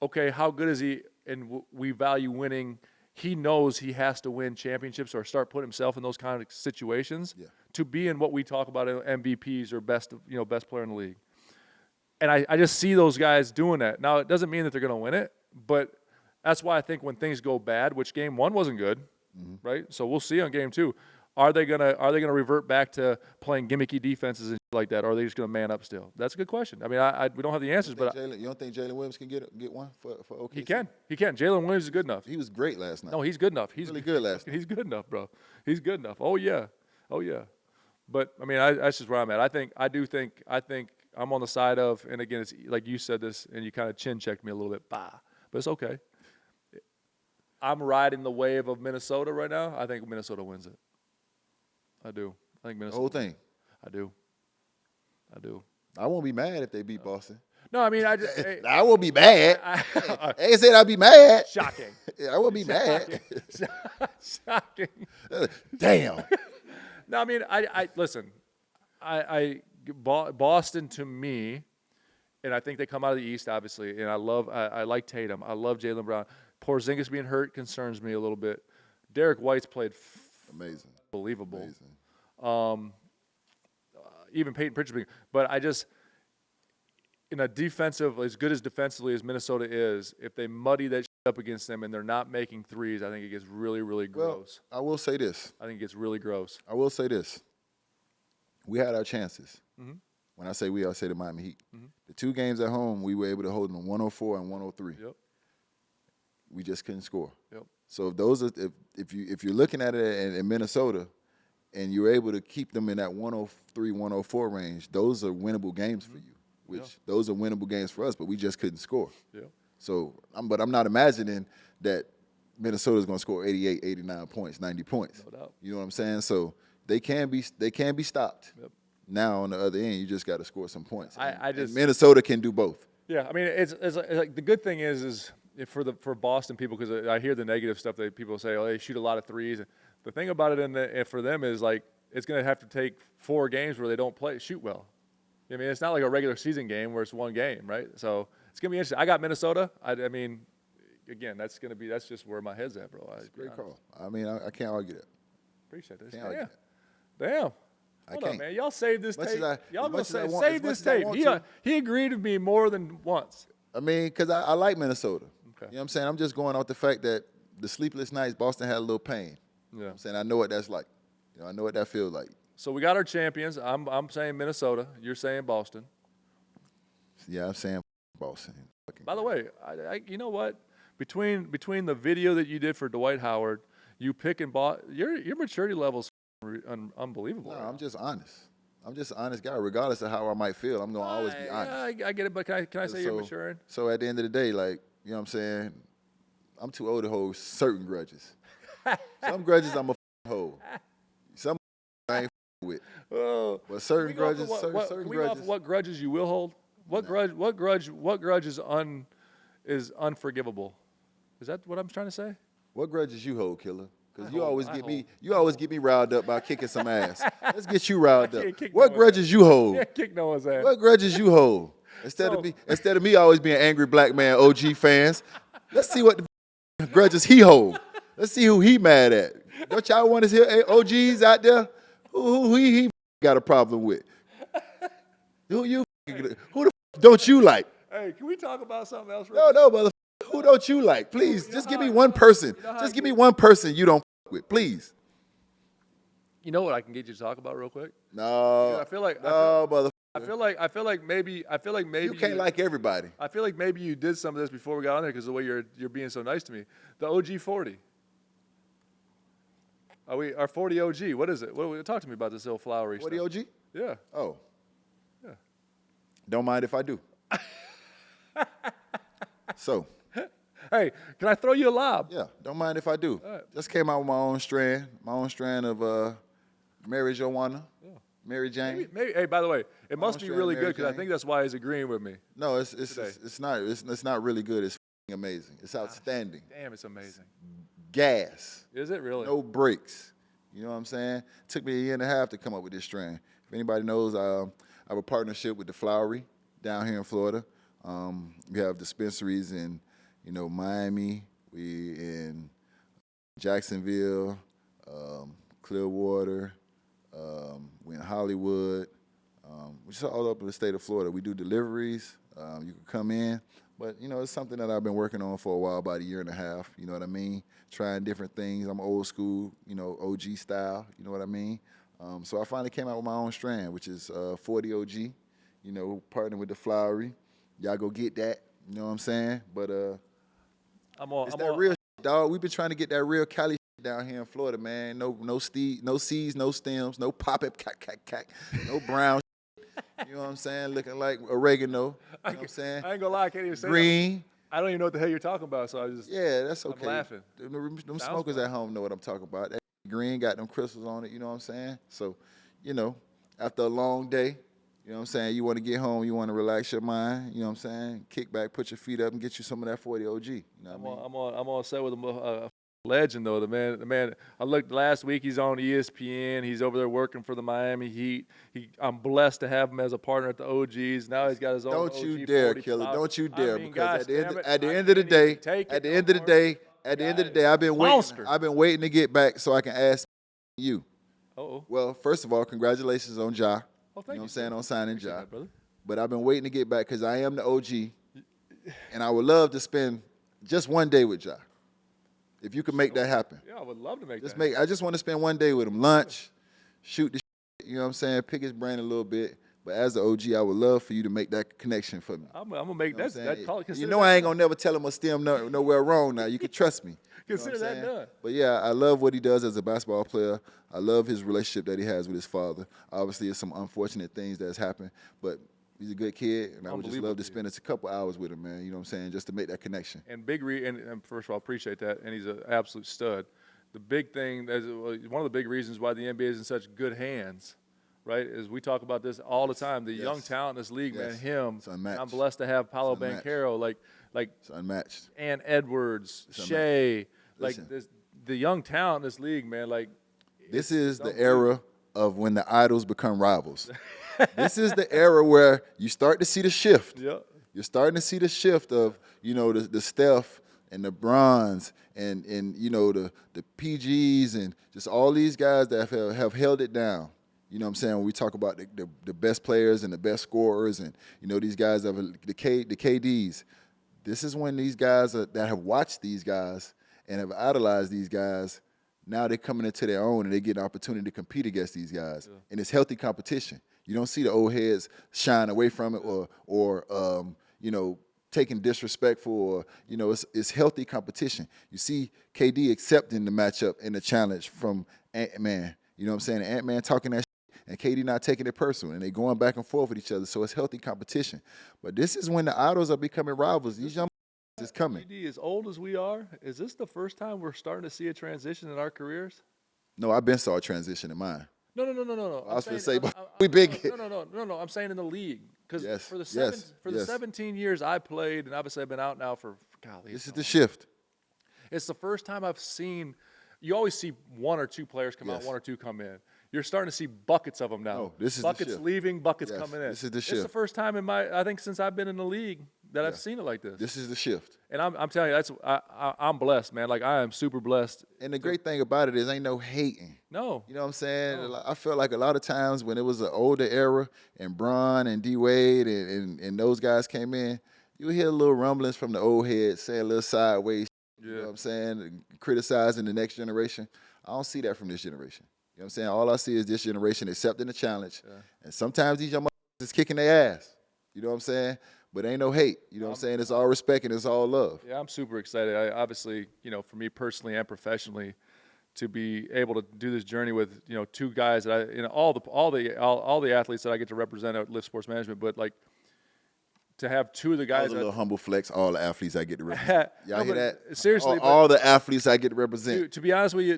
Okay, how good is he? And we value winning. He knows he has to win championships or start putting himself in those kind of situations to be in what we talk about MVPs or best player in the league. And I just see those guys doing that. Now, it doesn't mean that they're going to win it, but that's why I think when things go bad, which game 1 wasn't good, right? So we'll see on game 2. Are they gonna revert back to playing gimmicky defenses and like that, or are they just gonna man up still? That's a good question. I mean, we don't have the answers, but you don't think Jalen Williams can get one for OKC? He can. Jalen Williams is good enough. He was great last night. No, he's good enough. He's really good last night. He's good enough, bro. He's good enough. Oh yeah. But I mean, that's just where I'm at. I think I'm on the side of, and again, it's like you said this, and you kind of chin checked me a little bit, but it's okay. I'm riding the wave of Minnesota right now. I think Minnesota wins it. I do. I think The Minnesota. whole thing. I do. I won't be mad if they beat Boston. No, I mean, I just. I won't be mad. I ain't said I'll be mad. Shocking. I won't be mad. Shocking. Damn. No, I mean, I listen. Boston to me, and I think they come out of the East, obviously, and I like Tatum. I love Jaylen Brown. Porzingis being hurt concerns me a little bit. Derek White's played Amazing. Believable. Amazing. Even Peyton Pritchard, but I just, in a defensive, as good as defensively as Minnesota is, if they muddy that shit up against them and they're not making threes, I think it gets really, really gross. Well, I will say this. I think it gets really gross. I will say this. We had our chances. Mm-hmm. When I say we, I say the Miami Heat. Mm-hmm. The 2 games at home, we were able to hold them 104 and 103. Yep. We just couldn't score. Yep. So if you're looking at it in Minnesota, and you're able to keep them in that 103, 104 range, those are winnable games for you. Those are winnable games for us, but we just couldn't score. Yeah. So, but I'm not imagining that Minnesota's going to score 88, 89 points, 90 points. No doubt. You know what I'm saying? So they can be stopped. Yep. Now on the other end, you just got to score some points. And Minnesota can do both. Yeah, I mean, it's like the good thing is for Boston people, because I hear the negative stuff that people say, oh, they shoot a lot of threes. The thing about it for them is, like, it's going to have to take 4 games where they don't shoot well. I mean, it's not like a regular season game where it's 1 game, right? So it's going to be interesting. I got Minnesota. I mean, again, that's just where my head's at, bro. Great call. I mean, I can't argue that. Appreciate this. Can't argue that. Damn. I Hold can't. on, man. Y'all save this tape. Y'all gonna save this as I tape. want He agreed with me more than once. I mean, because I like Minnesota. Okay. You know what I'm saying? I'm just going off the fact that the sleepless nights, Boston had a little pain. You know what I'm saying? I know what that's like. You know, I know what that feels like. So we got our champions. I'm saying Minnesota. You're saying Boston. Yeah, I'm saying Boston. By the way, you know what? Between the video that you did for Dwight Howard, you picking your maturity level's unbelievable. No, I'm just honest. I'm just an honest guy. Regardless of how I might feel, I'm gonna always be honest. I get it, but can I say you're maturing? So at the end of the day, like, you know what I'm saying? I'm too old to hold certain grudges. Some grudges I'm a hold. Some I ain't with. Oh, but certain grudges, certain grudges. What grudges you will hold? What grudge is unforgivable? Is that what I'm trying to say? What grudges you hold, Killer? Because you always get me riled up by kicking some ass. Let's get you riled up. What grudges you hold? Can't kick no one's ass. What grudges you hold? Instead of me always being angry black man OG fans, let's see what the grudges he hold. Let's see who he mad at. Don't y'all want to hear OGs out there? Who he got a problem with? Who the don't you like? Hey, can we talk about something else? No, brother. Who don't you like? Please, just give me one person. Just give me one person you don't with, please. You know what I can get you to talk about real quick? No. I feel like brother. I feel like maybe you can't like everybody. I feel like maybe you did some of this before we got on there because the way you're being so nice to me. The OG 40. Our 40 OG. What is it? Talk to me about this little flowery 40 stuff. 40 OG? Yeah. Oh. Yeah. Don't mind if I do. So. Hey, can I throw you a lob? Yeah, don't mind if I do. Right. Just came out with my own strand of Mary Joanna, Mary Jane. Maybe. Hey, by the way, it must be really good because I think that's why he's agreeing with me. No, it's not really good. It's amazing. It's outstanding. Damn, it's amazing. Gas. Is it really? No brakes. You know what I'm saying? Took me a year and a half to come up with this strand. If anybody knows, I have a partnership with the Flowery down here in Florida. We have dispensaries in Miami, we in Jacksonville, Clearwater, we in Hollywood, we're just all over the state of Florida. We do deliveries, you can come in, but it's something that I've been working on for a while, about a year and a half, you know what I mean? Trying different things. I'm old school, OG style, you know what I mean? So I finally came out with my own strand, which is 40 OG, partnering with the Flowery. Y'all go get that, you know what I'm saying? But real shit, dog. We've been trying to get that real Cali shit down here in Florida, man. No seeds, no stems, no pop up, no brown shit. You know what I'm saying? Looking like oregano. You know what I'm saying? I ain't gonna lie, I can't even say Green. I don't even know what the hell you're talking about, so I just Yeah, that's okay. I'm laughing. Them Sounds smokers fun. at home know what I'm talking about. That green got them crystals on it, you know what I'm saying? So, you know, after a long day, you know what I'm saying, you want to get home, you want to relax your mind, you know what I'm saying? Kick back, put your feet up, and get you some of that 40 OG. You know what I mean? I'm on set with a legend though. The man. I looked last week. He's on ESPN. He's over there working for the Miami Heat. I'm blessed to have him as a partner at the OGs. Now he's got his own. Don't OG you dare, 40 Killer. flower. Don't you I dare, mean, because gosh, at the end, damn it, at the I end of the can't day, even take at it the no end of the more. day, at the end of the day, I've been Monster. waiting to get back so I can ask you. Uh-oh. Well, first of all, congratulations on Ja. Oh, thank You know what you, I'm saying, sir. on signing Appreciate Ja. that, brother. But I've been waiting to get back because I am the OG, and I would love to spend just one day with Ja. If you could make that happen. Yeah, I would love to make Just that. I just want to spend one day with him. Lunch, shoot the shit, you know what I'm saying, pick his brain a little bit. But as the OG, I would love for you to make that connection for me. I'm gonna make You know what I'm that saying? call. You Consider know that I ain't gonna never tell him or steer him nowhere wrong now. You can trust me. You know what I'm Consider that saying? done. But yeah, I love what he does as a basketball player. I love his relationship that he has with his father. Obviously, it's some unfortunate things that's happened, but he's a good kid, and I would just Unbelievable love to kid. spend a couple hours with him, man. You know what I'm saying? Just to make that connection. And and first of all, appreciate that. And he's an absolute stud. The big thing, one of the big reasons why the NBA is in such good hands, right, is we talk about this all the time. The young talent in this league, man, Yes. him. It's unmatched. I'm blessed to have Paolo It's unmatched. Banchero, like It's unmatched. Ann Edwards, unmatched. Shea, like Listen. the young talent in this league, man. Like This is the era of when the idols become rivals. This is the era where you start to see the shift. Yeah. You're starting to see the shift of, you know, the Steph and the Bronze and you know, the PGs and just all these guys that have held it down. You know what I'm saying? When we talk about the best players and the best scorers and, you know, these guys, the KDs, this is when these guys that have watched these guys and have idolized these guys, now they're coming into their own and they get an opportunity to compete against these guys. Yeah. And it's healthy competition. You don't see the old heads shying away from it or you know, taking disrespectful or, you know, it's healthy competition. You see KD accepting the matchup and the challenge from Ant-Man. You know what I'm saying? Ant-Man talking that shit and KD not taking it personal and they going back and forth with each other. So it's healthy competition. But this is when the idols are becoming rivals. These young is coming. KD, as old as we are, is this the first time we're starting to see a transition in our careers? No, I've been saw a transition in mine. No. I was going to say, but we big. No. I'm saying in the league because Yes, for the yes, the yes. 17 years I played, and obviously I've been out now for golly. This is the shift. It's the first time I've seen. You always see one or two players come out, Yes. one or two come in. You're starting to see buckets of them now. No, this is the buckets shift. leaving, buckets Yes, coming in. this is the It's the shift. first time I think since I've been in the league that I've seen it like this. This is the shift. And I'm telling you, I'm blessed, man. Like I am super blessed. And the great thing about it is ain't no hating. No. You know what I'm saying? No. I felt like a lot of times when it was an older era and Bron and D-Wade and those guys came in, you would hear little rumblings from the old heads saying a little sideways, you know what I'm saying, criticizing the next generation. I don't see that from this generation. You know what I'm saying? All I see is this generation accepting the challenge. Yeah. And sometimes these young motherfuckers is kicking their ass. You know what I'm saying? But ain't no hate. You know what I'm saying? It's all respect and it's all love. Yeah, I'm super excited. I obviously, you know, for me personally and professionally, to be able to do this journey with, you know, two guys that I, you know, all the athletes that I get to represent at Lift Sports Management, but like to have two of the guys. That was a little humble flex. All the athletes I get to represent. Y'all hear that? Seriously, all the athletes I get to represent. To be honest with you,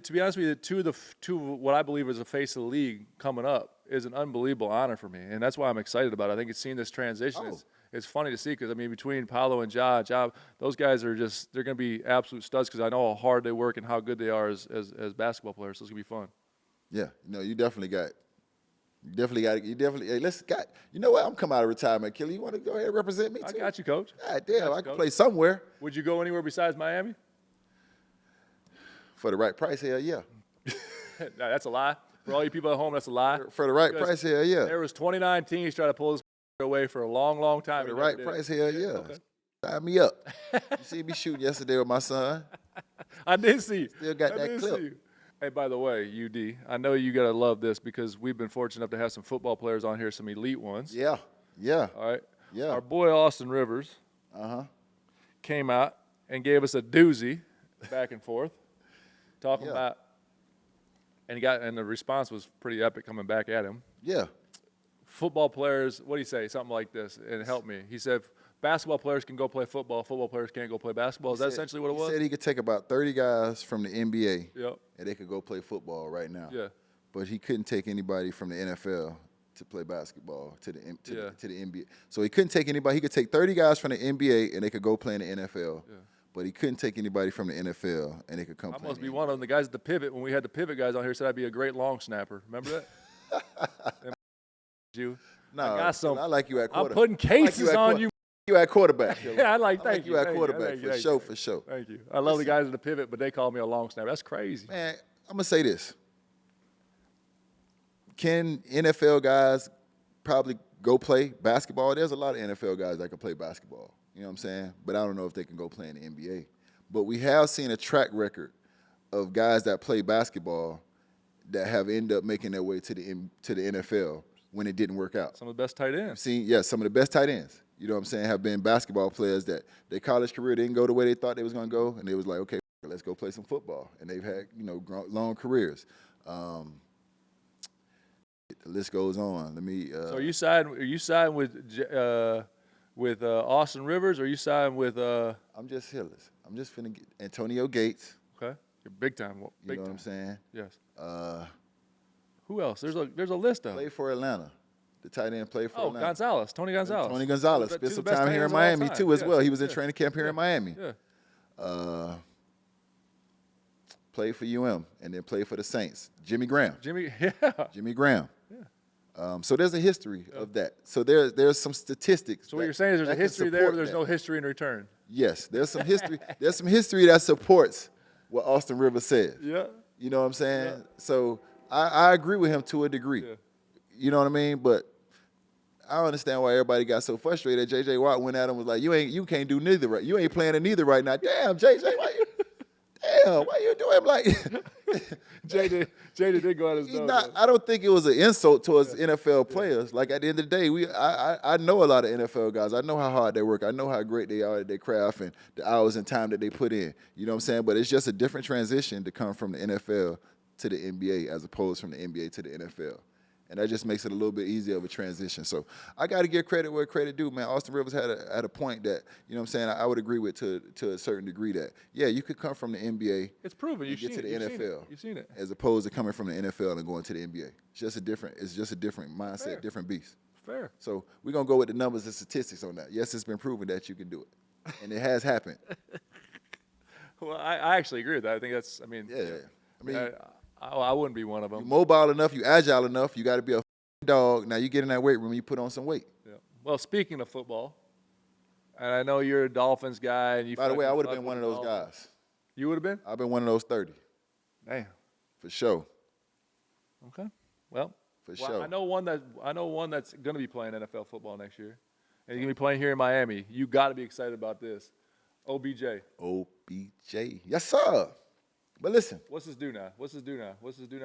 two what I believe is the face of the league coming up is an unbelievable honor for me, and that's why I'm excited about it. I think it's seeing this transition. It's funny to see because I mean between Paolo and Ja, those guys are just—they're going to be absolute studs because I know how hard they work and how good they are as basketball players. So it's going to be fun. Yeah, no, you definitely got. Hey, listen, you know what? I'm coming out of retirement, Killer. You want to go ahead and represent me too? I got you, Coach. God damn, I can play somewhere. Would you go anywhere besides Miami? For the right price, hell yeah. No, that's a lie. For all you people at home, that's a lie. For the right price, hell yeah. There was 29 teams trying to pull this away for a long, long time. For the right price, hell yeah. Okay. Sign me up. You see me shooting yesterday with my son. I did see you. Still got that clip. Hey, by the way, UD, I know you got to love this because we've been fortunate enough to have some football players on here, some elite ones. Yeah, yeah. All right. Yeah. Our boy Austin Rivers came out and gave us a doozy back and forth, talking about, and the response was pretty epic coming back at him. Yeah. football players, what do you say? Something like this, and help me. He said basketball players can go play football. Football players can't go play basketball. Is that essentially what it was? He said he could take about 30 guys from the NBA, Yep. and they could go play football right now. Yeah. But he couldn't take anybody from the NFL to play basketball to the NBA. So he couldn't take anybody. He could take 30 guys from the NBA, and they could go play in the NFL. Yeah. But he couldn't take anybody from the NFL, and they could come play. I must be one of them. The guys at the pivot, when we had the pivot guys on here, said I'd be a great long snapper. Remember that? You. No, I got some. I like you at quarterback. I'm putting cases on you. You at quarterback. Yeah, I like you at quarterback for sure, for sure. Thank you. I love the guys at the pivot, but they call me a long snapper. That's crazy. Man, I'm going to say this. Can NFL guys probably go play basketball? There's a lot of NFL guys that can play basketball. You know what I'm saying? But I don't know if they can go play in the NBA. But we have seen a track record of guys that play basketball that have ended up making their way to the NFL when it didn't work out. Some of the best tight ends. Some of the best tight ends, you know what I'm saying, have been basketball players that their college career didn't go the way they thought they was going to go, and they was like, okay, let's go play some football. And they've had, long careers. The list goes on. Let me. So are you siding with Austin Rivers, or are you siding with? I'm just Hillis. I'm just finna get Antonio Gates. Okay, you're big time. You know what I'm saying? Yes. Who else? There's a list of. Played for Atlanta. The tight end played for Atlanta. Gonzalez, Tony Gonzalez. Tony Gonzalez spent some time here in Miami too, as well. He was in training camp here in Miami. Yeah. Played for UM and then played for the Saints. Jimmy Graham. Jimmy Graham. Yeah. So there's a history of that. So there's some statistics. So what you're saying is there's a history there, but there's no history in return. Yes, there's some history. There's some history that supports what Austin Rivers says. Yeah. You know what I'm saying? Yeah. So I agree with him to a degree. Yeah. You know what I mean? But I don't understand why everybody got so frustrated. J.J. Watt went at him and was like, you can't do neither right. You ain't playing in neither right now. Damn, J.J., why you doing like JJ did go at his dog. I don't think it was an insult towards NFL players. Like at the end of the day, I know a lot of NFL guys. I know how hard they work. I know how great they are at their craft and the hours and time that they put in. You know what I'm saying? But it's just a different transition to come from the NFL to the NBA as opposed from the NBA to the NFL. And that just makes it a little bit easier of a transition. So I got to give credit where credit due, man. Austin Rivers had a point that, you know what I'm saying, I would agree with to a certain degree that, yeah, you could come from the NBA. It's proven. You've seen the NFL. You've seen it. As opposed to coming from the NFL and going to the NBA. It's just a different mindset, Fair. Different beast. Fair. So we're going to go with the numbers and statistics on that. Yes, it's been proven that you can do it. And it has happened. Well, I actually agree with that. I think that's, Yeah. I wouldn't be one of them. You're mobile enough, you agile enough, you got to be a dog. Now you get in that weight room, you put on some weight. Yeah. Well, speaking of football, and I know you're a Dolphins guy, and by the way, I would have been one of those guys. You would have been? I've been one of those 30. Damn. For sure. Okay. Well, sure. I know one that's going to be playing NFL football next year, and he's going to be playing here in Miami. You got to be excited about this. OBJ. Yes, sir. But listen. What's his do now? What's his do now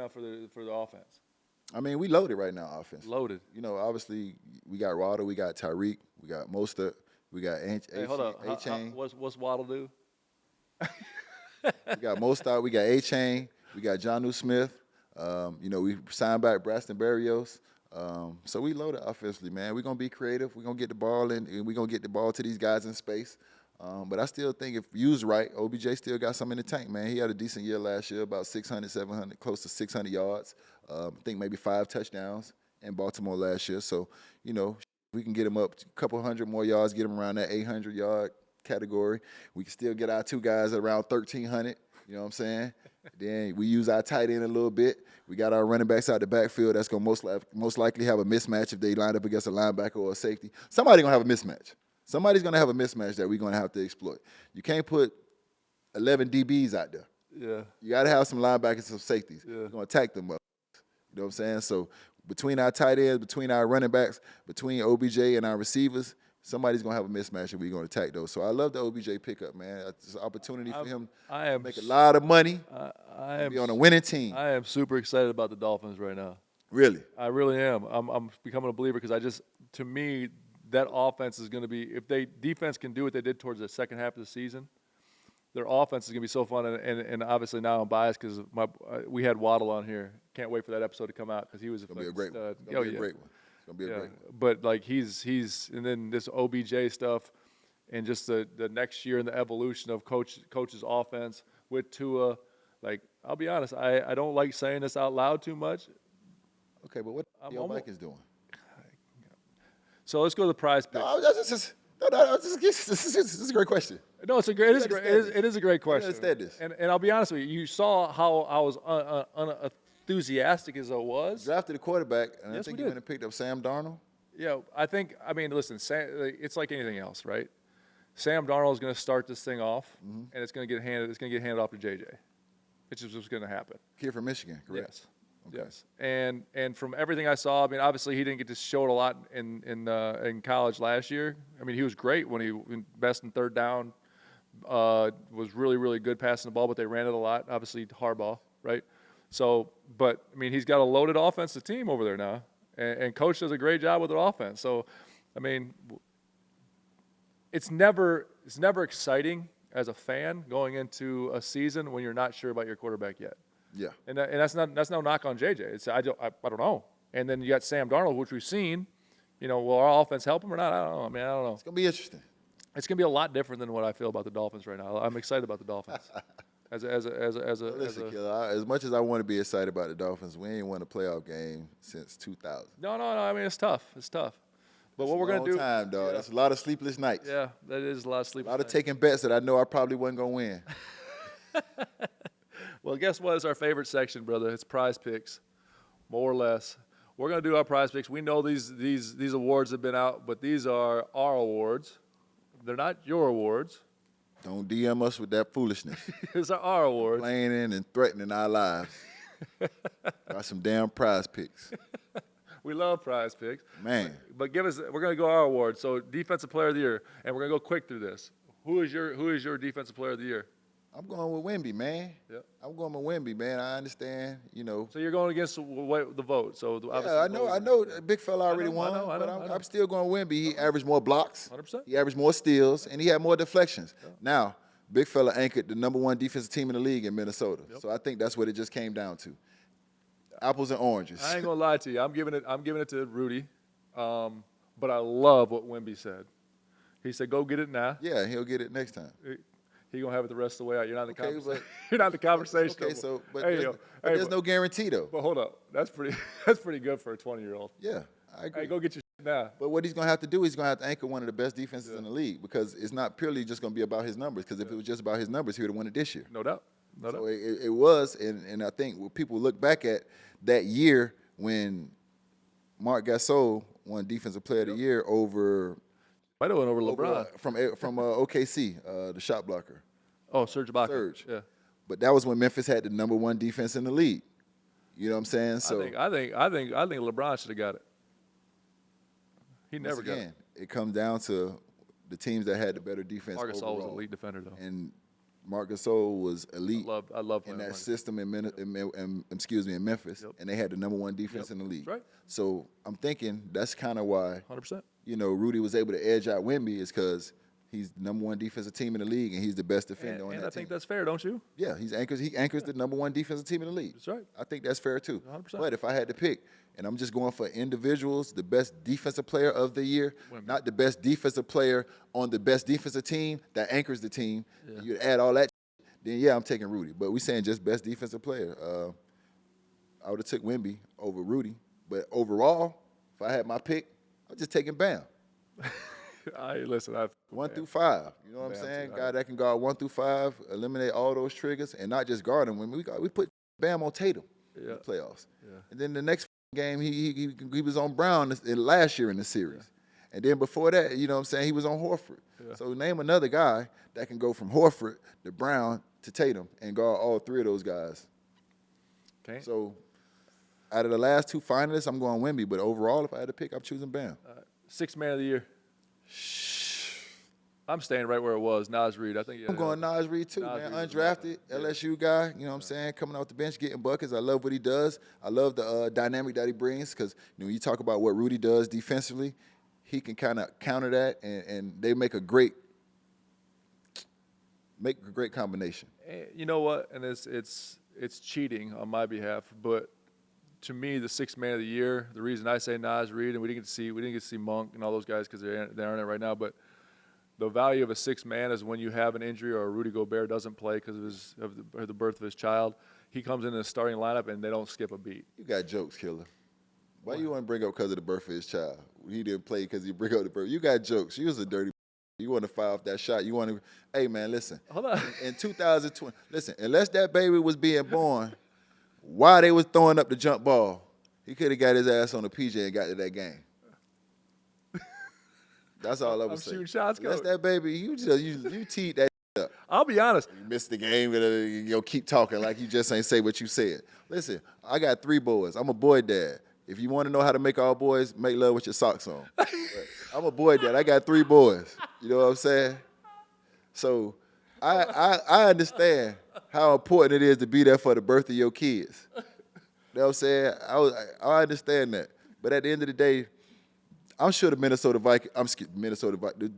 for the offense? I mean, we loaded right now, offense. Loaded. You know, obviously, we got Waddle, we got Tyreek, we got Mostert, we got A-Chain. What's Waddle do? We got Mostert, we got A-Chain, we got Jonnu Smith. We signed back Braxton Berrios. So we loaded offensively, man. We're going to be creative. We're going to get the ball in, and we're going to get the ball to these guys in space. But I still think if used right, OBJ still got some in the tank, man. He had a decent year last year, about 600, 700, close to 600 yards. I think maybe 5 touchdowns in Baltimore last year. So, we can get him up a couple hundred more yards, get him around that 800-yard category. We can still get our 2 guys at around 1,300, you know what I'm saying? Then we use our tight end a little bit. We got our running backs out the backfield. That's going to most likely have a mismatch if they line up against a linebacker or a safety. Somebody's going to have a mismatch. Somebody's going to have a mismatch that we're going to have to exploit. You can't put 11 DBs out there. Yeah. You got to have some linebackers and some safeties. Yeah. You're going to attack them up. You know what I'm saying? So between our tight ends, between our running backs, between OBJ and our receivers, somebody's going to have a mismatch and we're going to attack those. So I love the OBJ pickup, man. It's an opportunity for him to make a lot of money, be on a winning team. I am super excited about the Dolphins right now. Really? I really am. I'm becoming a believer because to me, that offense is going to be, if defense can do what they did towards the second half of the season, their offense is going to be so fun. And obviously now I'm biased because we had Waddle on here. Can't wait for that episode to come out because he was a great one. It's going to be a great one. gonna be a great one. But like he's and then this OBJ stuff, and just the next year and the evolution of coach's offense with Tua. Like, I'll be honest, I don't like saying this out loud too much. Okay, but what your Vikes doing? So let's go to the prize pick. This is a great question. No, it is a great question. understand this. And I'll be honest with you. You saw how I was unenthusiastic as I was. Drafted a quarterback, and Yes, I think we you did. went and picked up Sam Darnold. Yeah, I mean, listen, it's like anything else, right? Sam Darnold is going to start this thing off, and it's going to get handed off to JJ. It's just what's going to happen. Kid from Michigan, correct? Yes. Okay. Yes. And from everything I saw, I mean, obviously he didn't get to show it a lot in college last year. I mean, he was great when he best in third down. Was really, really good passing the ball, but they ran it a lot. Obviously, Harbaugh, right? So, but I mean, he's got a loaded offensive team over there now, and coach does a great job with the offense. So, I mean, it's never exciting as a fan going into a season when you're not sure about your quarterback yet. Yeah. And that's no knock on JJ. It's I don't know. And then you got Sam Darnold, which we've seen. You know, will our offense help him or not? I don't know. I mean, I don't know. It's gonna be interesting. It's gonna be a lot different than what I feel about the Dolphins right now. I'm excited about the Dolphins. Listen, Killer, as much as I want to be excited about the Dolphins, we ain't won a playoff game since 2000. No. I mean, it's tough. It's tough. But what we're gonna do? Time, dog. Yeah. That's a lot of sleepless nights. Yeah, that is a lot of sleep. A lot of taking bets that I know I probably wasn't gonna win. Well, guess what? It's our favorite section, brother. It's prize picks, more or less. We're gonna do our prize picks. We know these awards have been out, but these are our awards. They're not your awards. Don't DM us with that foolishness. These are our awards. Complaining and threatening our lives. Got some damn prize picks. We love prize picks. Man. But we're going to go our awards. So defensive player of the year, and we're going to go quick through this. Who is your defensive player of the year? I'm going with Wemby, man. Yep. I'm going with Wemby, man. I understand, you know. So you're going against the vote. So Yeah, I know. Big fella already won, I but know. I'm still going with Wemby. He averaged more blocks. 100%. He averaged more steals, and he had more deflections. Yeah. Now, big fella anchored the #1 defensive team in the league in Minnesota. Yep. So I think that's what it just came down to. Apples and oranges. I ain't gonna lie to you. I'm giving it to Rudy, but I love what Wemby said. He said, "Go get it now." Yeah, he'll get it next time. He gonna have it the rest of the way out. You're not in the Okay, conversation. You're not in the conversation. Okay, so but hey, there's no guarantee though. But hold up, that's pretty good for a 20-year-old. Yeah, I agree. Hey, go get your shit now. But what he's gonna have to do, he's gonna have to anchor one of the best defenses in the league, because it's not purely just gonna be about his numbers. Because if it was just about his numbers, he would have won it this year. No doubt. So it was, and I think when people look back at that year when Marc Gasol won Defensive Player of the Year over LeBron from OKC, the shot blocker. Oh, Serge Ibaka. Serge. Yeah. But that was when Memphis had the #1 defense in the league. You know what I'm saying? So I think LeBron should have got it. He never got it. It comes down to the teams that had the better defense. Marc Gasol overall. was an elite defender, though. And Marc Gasol was elite. I love in that system in Memphis, Yep. and they had the #1 defense in the league. That's right. So I'm thinking that's kind of why 100%. Rudy was able to edge out Wemby, is because he's the #1 defensive team in the league, and he's the best defender on that team. And I think that's fair, don't you? Yeah, he anchors the #1 defensive team in the league. That's right. I think that's fair too. 100%. But if I had to pick, and I'm just going for individuals, the best defensive player of the year, not the best defensive player on the best defensive team that anchors the team, you add all that, then yeah, I'm taking Rudy. But we saying just best defensive player. I would have took Wemby over Rudy. But overall, if I had my pick, I'm just taking Bam. Listen, 1 through 5. You know what I'm saying? Guy that can guard 1 through 5, eliminate all those triggers, and not just guard him. When we put Bam on Tatum in the playoffs. Yeah. And then the next game, he was on Brown last year in the series. Yeah. And then before that, you know what I'm saying, he was on Horford. Yeah. So name another guy that can go from Horford to Brown to Tatum and guard all 3 of those guys. Okay. So out of the last 2 finalists, I'm going Wemby. But overall, if I had to pick, I'm choosing Bam. 6th man of the year. I'm staying right where it was. Nas Reed. I think. I'm going Nas Reed too, man. Undrafted LSU guy. You know what I'm saying? Coming off the bench, getting buckets. I love what he does. I love the dynamic that he brings, because when you talk about what Rudy does defensively, he can kind of counter that, and they make a great combination. You know what? And it's cheating on my behalf, but to me, the sixth man of the year. The reason I say Nas, Reed, and we didn't get to see Monk and all those guys because they aren't in it right now. But the value of a sixth man is when you have an injury or a Rudy Gobert doesn't play because of the birth of his child. He comes in the starting lineup and they don't skip a beat. You got jokes, Killer. Why you want to bring up because of the birth of his child? He didn't play because he bring up the birth. You got jokes. You was a dirty. You want to fire off that shot. You want to. Hey man, listen. Hold on. In 2020, listen. Unless that baby was being born, while they was throwing up the jump ball, he could have got his ass on the PJ and got to that game. That's all I was saying. I'm shooting shots, Unless coach. that baby, you teed that up. I'll be honest. You missed the game, you keep talking like you just ain't say what you said. Listen, I got 3 boys. I'm a boy dad. If you want to know how to make all boys, make love with your socks on. But I'm a boy dad. I got 3 boys. You know what I'm saying? So I understand how important it is to be there for the birth of your kids. You know what I'm saying? I understand that. But at the end of the day, I'm sure the the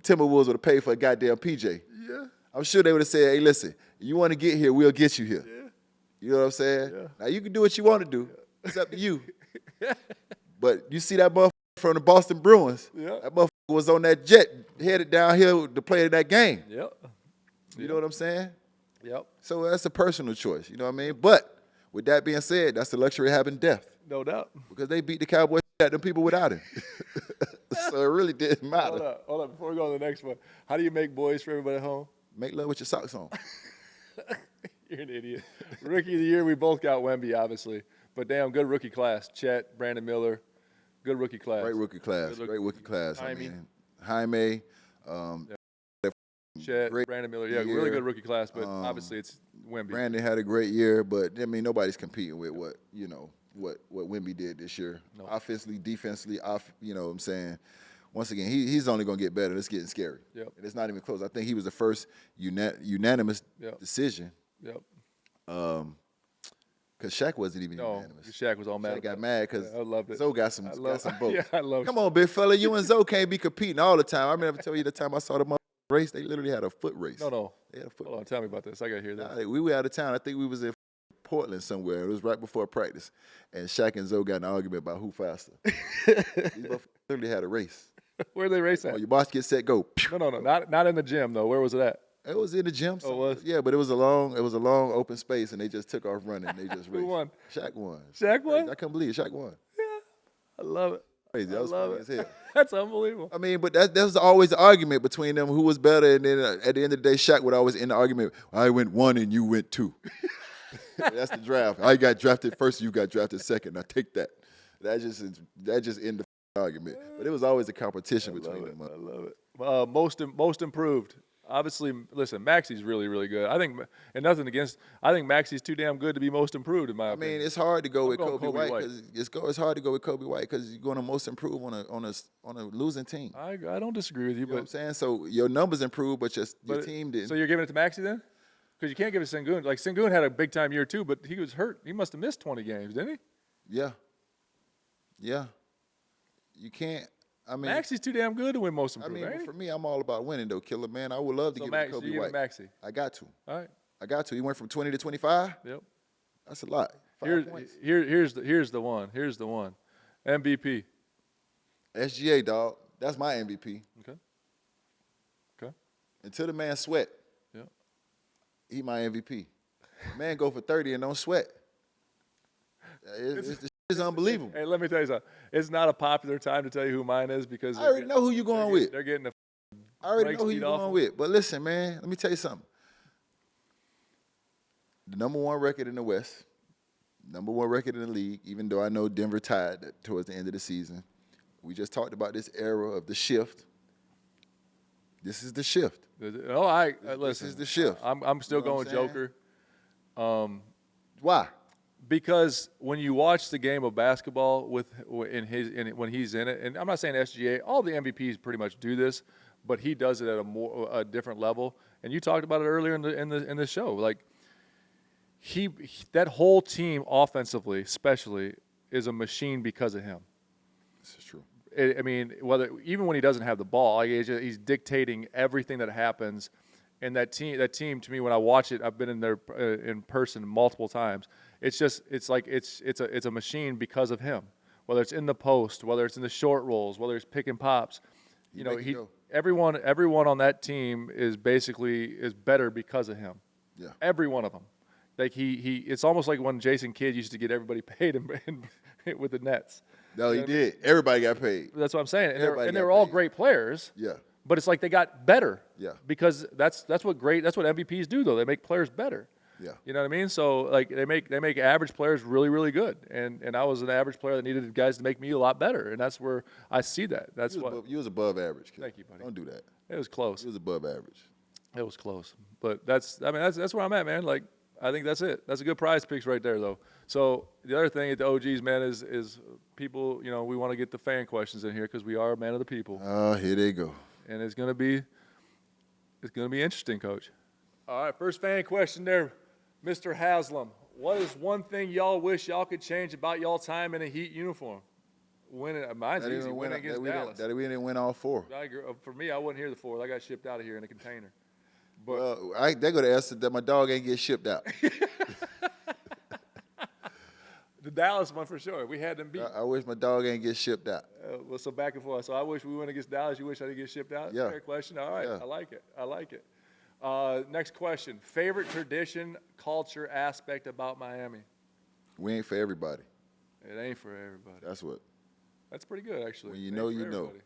Timberwolves would have paid for a goddamn PJ. Yeah. I'm sure they would have said, hey, listen, you want to get here, we'll get you here. Yeah. You know what I'm saying? Yeah. Now, you can do what you want to do. It's up to you. But you see that motherfucker from the Boston Bruins, Yeah. that motherfucker was on that jet headed down here to play that game. Yep. You know what I'm saying? Yep. So that's a personal choice, you know what I mean? But with that being said, that's the luxury of having death. No doubt. Because they beat the Cowboys at them people without him. So it really didn't matter. Hold up. Before we go to the next one, how do you make boys for everybody at home? Make love with your socks on. You're an idiot. Rookie of the year, we both got Wemby, obviously. But damn, good rookie class. Chet, Brandon Miller, good rookie class. Great rookie class. Good Great rookie class. Jaime. Jaime. Chet, Great Brandon Miller. Yeah, year. really good rookie class, but obviously it's Wemby. Brandon had a great year, but I mean nobody's competing with what Wemby did this year. No. Offensively, defensively, you know what I'm saying? Once again, he's only gonna get better. It's getting scary. Yep. And it's not even close. I think he was the first unanimous Yep. decision. Yep. Because Shaq wasn't even No, unanimous. Shaq was all mad. Shaq got mad because I loved it. Zoe got some votes. Yeah, I love Come on, big fella. You and Zoe can't be competing all the time. I remember telling you the time I saw the race, they literally had a foot race. No. They had a foot Hold on, tell me about this. I got to hear that. We were out of town. I think we was in Portland somewhere. It was right before practice. And Shaq and Zoe got in an argument about who faster. These motherfuckers literally had a race. Where they race at? Oh, your boss get set, go. No. Not in the gym, though. Where was it at? It was in the gym. Oh, it was? Yeah, but it was a long open space, and they just took off running. They just raced. Who won? Shaq won. Shaq won? I couldn't believe it. Shaq won. I love it. Crazy. That was love funny it. as hell. That's unbelievable. I mean, but that was always the argument between them, who was better. And then at the end of the day, Shaq would always end the argument, I went 1 and you went 2. That's the draft. I got drafted first, you got drafted second. Now take that. That just ended the argument. But it was always a competition between them. I love it. Most improved. Obviously, listen, Maxi's really, really good. I think, and nothing against, I think Maxi's too damn good to be most improved, in my opinion. I mean, it's hard to go with going Kobe Kobe White White. because it's hard to go with Kobe White because you're going to most improve on a losing team. I don't disagree with you, You know what I'm but saying? So your numbers improved, but your team didn't. So you're giving it to Maxi then? Because you can't give it to Sengun. Like, Sengun had a big time year too, but he was hurt. He must have missed 20 games, didn't he? Yeah. You can't. I mean, Maxi's too damn good to win most improved. I mean, ain't for me, I'm all about winning, though, Killer, man. I would love to he? give it to So Kobe you White. give it Maxi. I got to. All right. I got to. He went from 20 to 25. Yep. That's a lot. 5 Here's points. the one. Here's the one. MVP. SGA, dog. That's my MVP. Okay. Until the man sweat, Yep. he my MVP. Man go for 30 and don't sweat. It's unbelievable. Hey, let me tell you something. It's not a popular time to tell you who mine is because I already know who you going with. They're getting the I already brakes know who beat you're off going them. with. But listen, man, let me tell you something. The number 1 record in the West, number 1 record in the league, even though I know Denver tied that towards the end of the season. We just talked about this era of the shift. This is the shift. listen. This is the shift. I'm still You know what going I'm saying? Joker. Why? Because when you watch the game of basketball when he's in it, and I'm not saying SGA, all the MVPs pretty much do this, but he does it at a different level. And you talked about it earlier in the show. Like he that whole team offensively, especially, is a machine because of him. This is true. I mean, even when he doesn't have the ball, like, he's dictating everything that happens. And that team, to me, when I watch it, I've been in there in person multiple times. it's a machine because of him. Whether it's in the post, whether it's in the short rolls, whether it's pick and pops, everyone on that team is better because of him. Yeah. Every one of them. Like it's almost like when Jason Kidd used to get everybody paid with the Nets. No, he did. Everybody got paid. That's what I'm saying. And they were got all paid. great players. Yeah. But it's like they got better. Yeah. Because that's what MVPs do though. They make players better. Yeah. You know what I mean? So like they make average players really, really good. And I was an average player that needed guys to make me a lot better. And that's where I see that. That's what you was above average, kid. Thank you, buddy. Don't do that. It was close. You was above average. It was close. But that's where I'm at, man. Like I think that's it. That's a good prize picks right there though. So the other thing at the OGs, man, is people, we want to get the fan questions in here because we are a man of the people. Here they go. And it's gonna be interesting, Coach. All right, first fan question there, Mr. Haslem. What is one thing y'all wish y'all could change about y'all time in a Heat uniform? Mine's easy. Winning against Dallas. That we didn't win all 4. I agree. For me, I wouldn't hear the 4th. I got shipped out of here in a container. But well, they go to answer that my dog ain't get shipped out. the Dallas one for sure. We had them beat. I wish my dog ain't get shipped out. Well, so back and forth. So I wish we went against Dallas. You wish I didn't get shipped out? Yeah. Fair question. All right. Yeah. I like it. Next question. Favorite tradition, culture, aspect about Miami? We ain't for everybody. It ain't for everybody. That's what. That's pretty good, actually. When you It know, ain't for you know. everybody.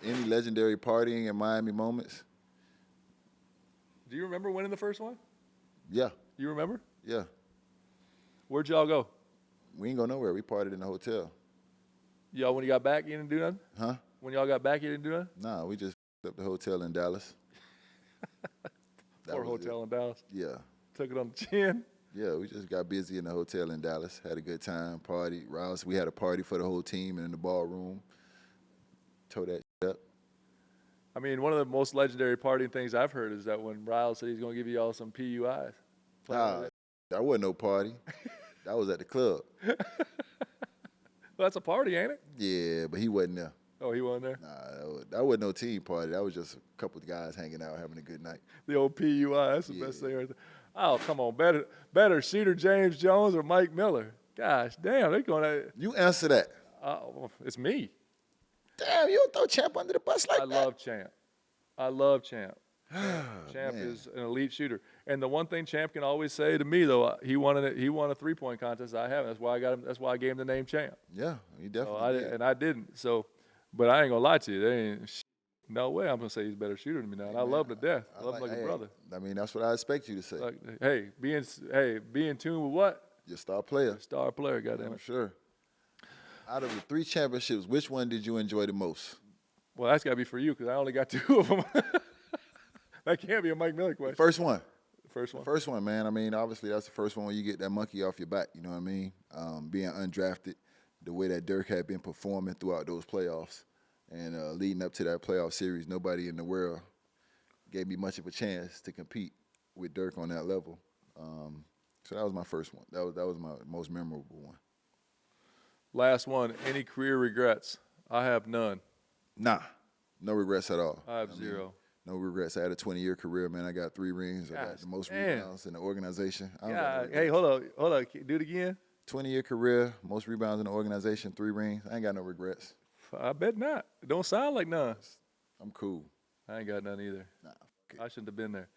Any legendary partying in Miami moments? Do you remember winning the first one? Yeah. You remember? Yeah. Where'd y'all go? We ain't go nowhere. We partied in the hotel. Y'all, when you got back, you didn't do nothing? Huh? When y'all got back, you didn't do nothing? Nah, we just up the hotel in Dallas. Poor hotel in Dallas. Yeah. Took it on the chin. Yeah, we just got busy in the hotel in Dallas. Had a good time, party. Rouse, we had a party for the whole team and in the ballroom. Tore that shit up. I mean, one of the most legendary partying things I've heard is that when Riles said he's going to give you all some PUIs. Nah, that wasn't no party. That was at the club. Well, that's a party, ain't it? Yeah, but he wasn't there. Oh, he wasn't there? Nah, that wasn't no team party. That was just a couple of guys hanging out, having a good night. The old PUI, that's the best thing right there. Oh, come on. Better Cedar James Jones or Mike Miller? Gosh, damn, they're going to. You answer that. It's me. Damn, you don't throw Champ under the bus like that. I love Champ. Champ is an elite shooter. And the one thing Champ can always say to me, though, he won a 3-point contest. I haven't. That's why I got him. That's why I gave him the name Champ. Yeah, he definitely did. And I didn't. So, but I ain't gonna lie to you. There ain't no way I'm gonna say he's a better shooter than me now. And I love him to death. I love him like a brother. I mean, that's what I expect you to say. Like, be in tune with what? Your star player. Star player. Goddamn I'm it. sure. Out of the 3 championships, which one did you enjoy the most? Well, that's got to be for you because I only got 2 of them. That can't be a Mike Miller question. First one. First one. First one, man. I mean, obviously that's the first one where you get that monkey off your back. You know what I mean? Being undrafted, the way that Dirk had been performing throughout those playoffs, and leading up to that playoff series, nobody in the world gave me much of a chance to compete with Dirk on that level. So that was my first one. That was my most memorable one. Last one. Any career regrets? I have none. Nah, no regrets at all. I have 0. No regrets. I had a 20-year career, man. I got 3 rings. I got the most rebounds in the organization. Hey, hold on. Do it again. 20-year career, most rebounds in the organization, 3 rings. I ain't got no regrets. I bet not. It don't sound like none. I'm cool. I ain't got none either. Nah, okay. I shouldn't have been there.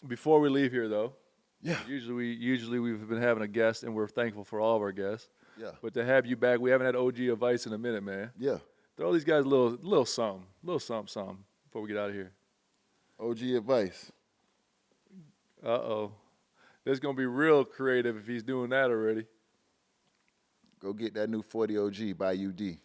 Before we leave here, though, yeah. Usually we've been having a guest, and we're thankful for all of our guests. Yeah. But to have you back, we haven't had OG or Vikes in a minute, man. Yeah. Throw these guys a little something before we get out of here. OG advice. Uh-oh. This is going to be real creative if he's doing that already. Go get that new 40 OG by UD.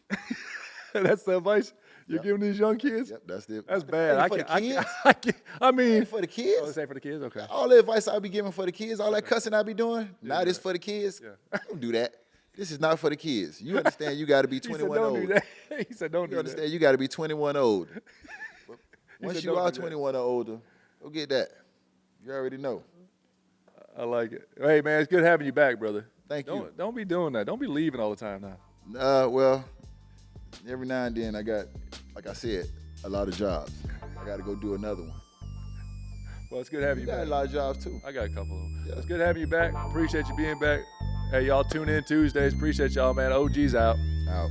That's the advice you're giving these young kids? Yep, that's the. That's bad. For the kids? I mean. For the kids? Oh, say for the kids? Okay. All the advice I'll be giving for the kids, all that cussing I be doing, now this for the kids. Yeah. Don't do that. This is not for the kids. You understand you got to be 21 old. Do that. He said don't do that. You understand you got to be 21 old. Once you are 21 or older, go get that. You already know. I like it. Hey, man, it's good having you back, brother. Thank you. Don't be doing that. Don't be leaving all the time now. Well, every now and then I got, like I said, a lot of jobs. I got to go do another one. Well, it's good having You you got back. a lot of jobs too. I got a couple of them. Yeah. It's good having you back. Appreciate you being back. Hey, y'all tune in Tuesdays. Appreciate y'all, man. OG's out. Out.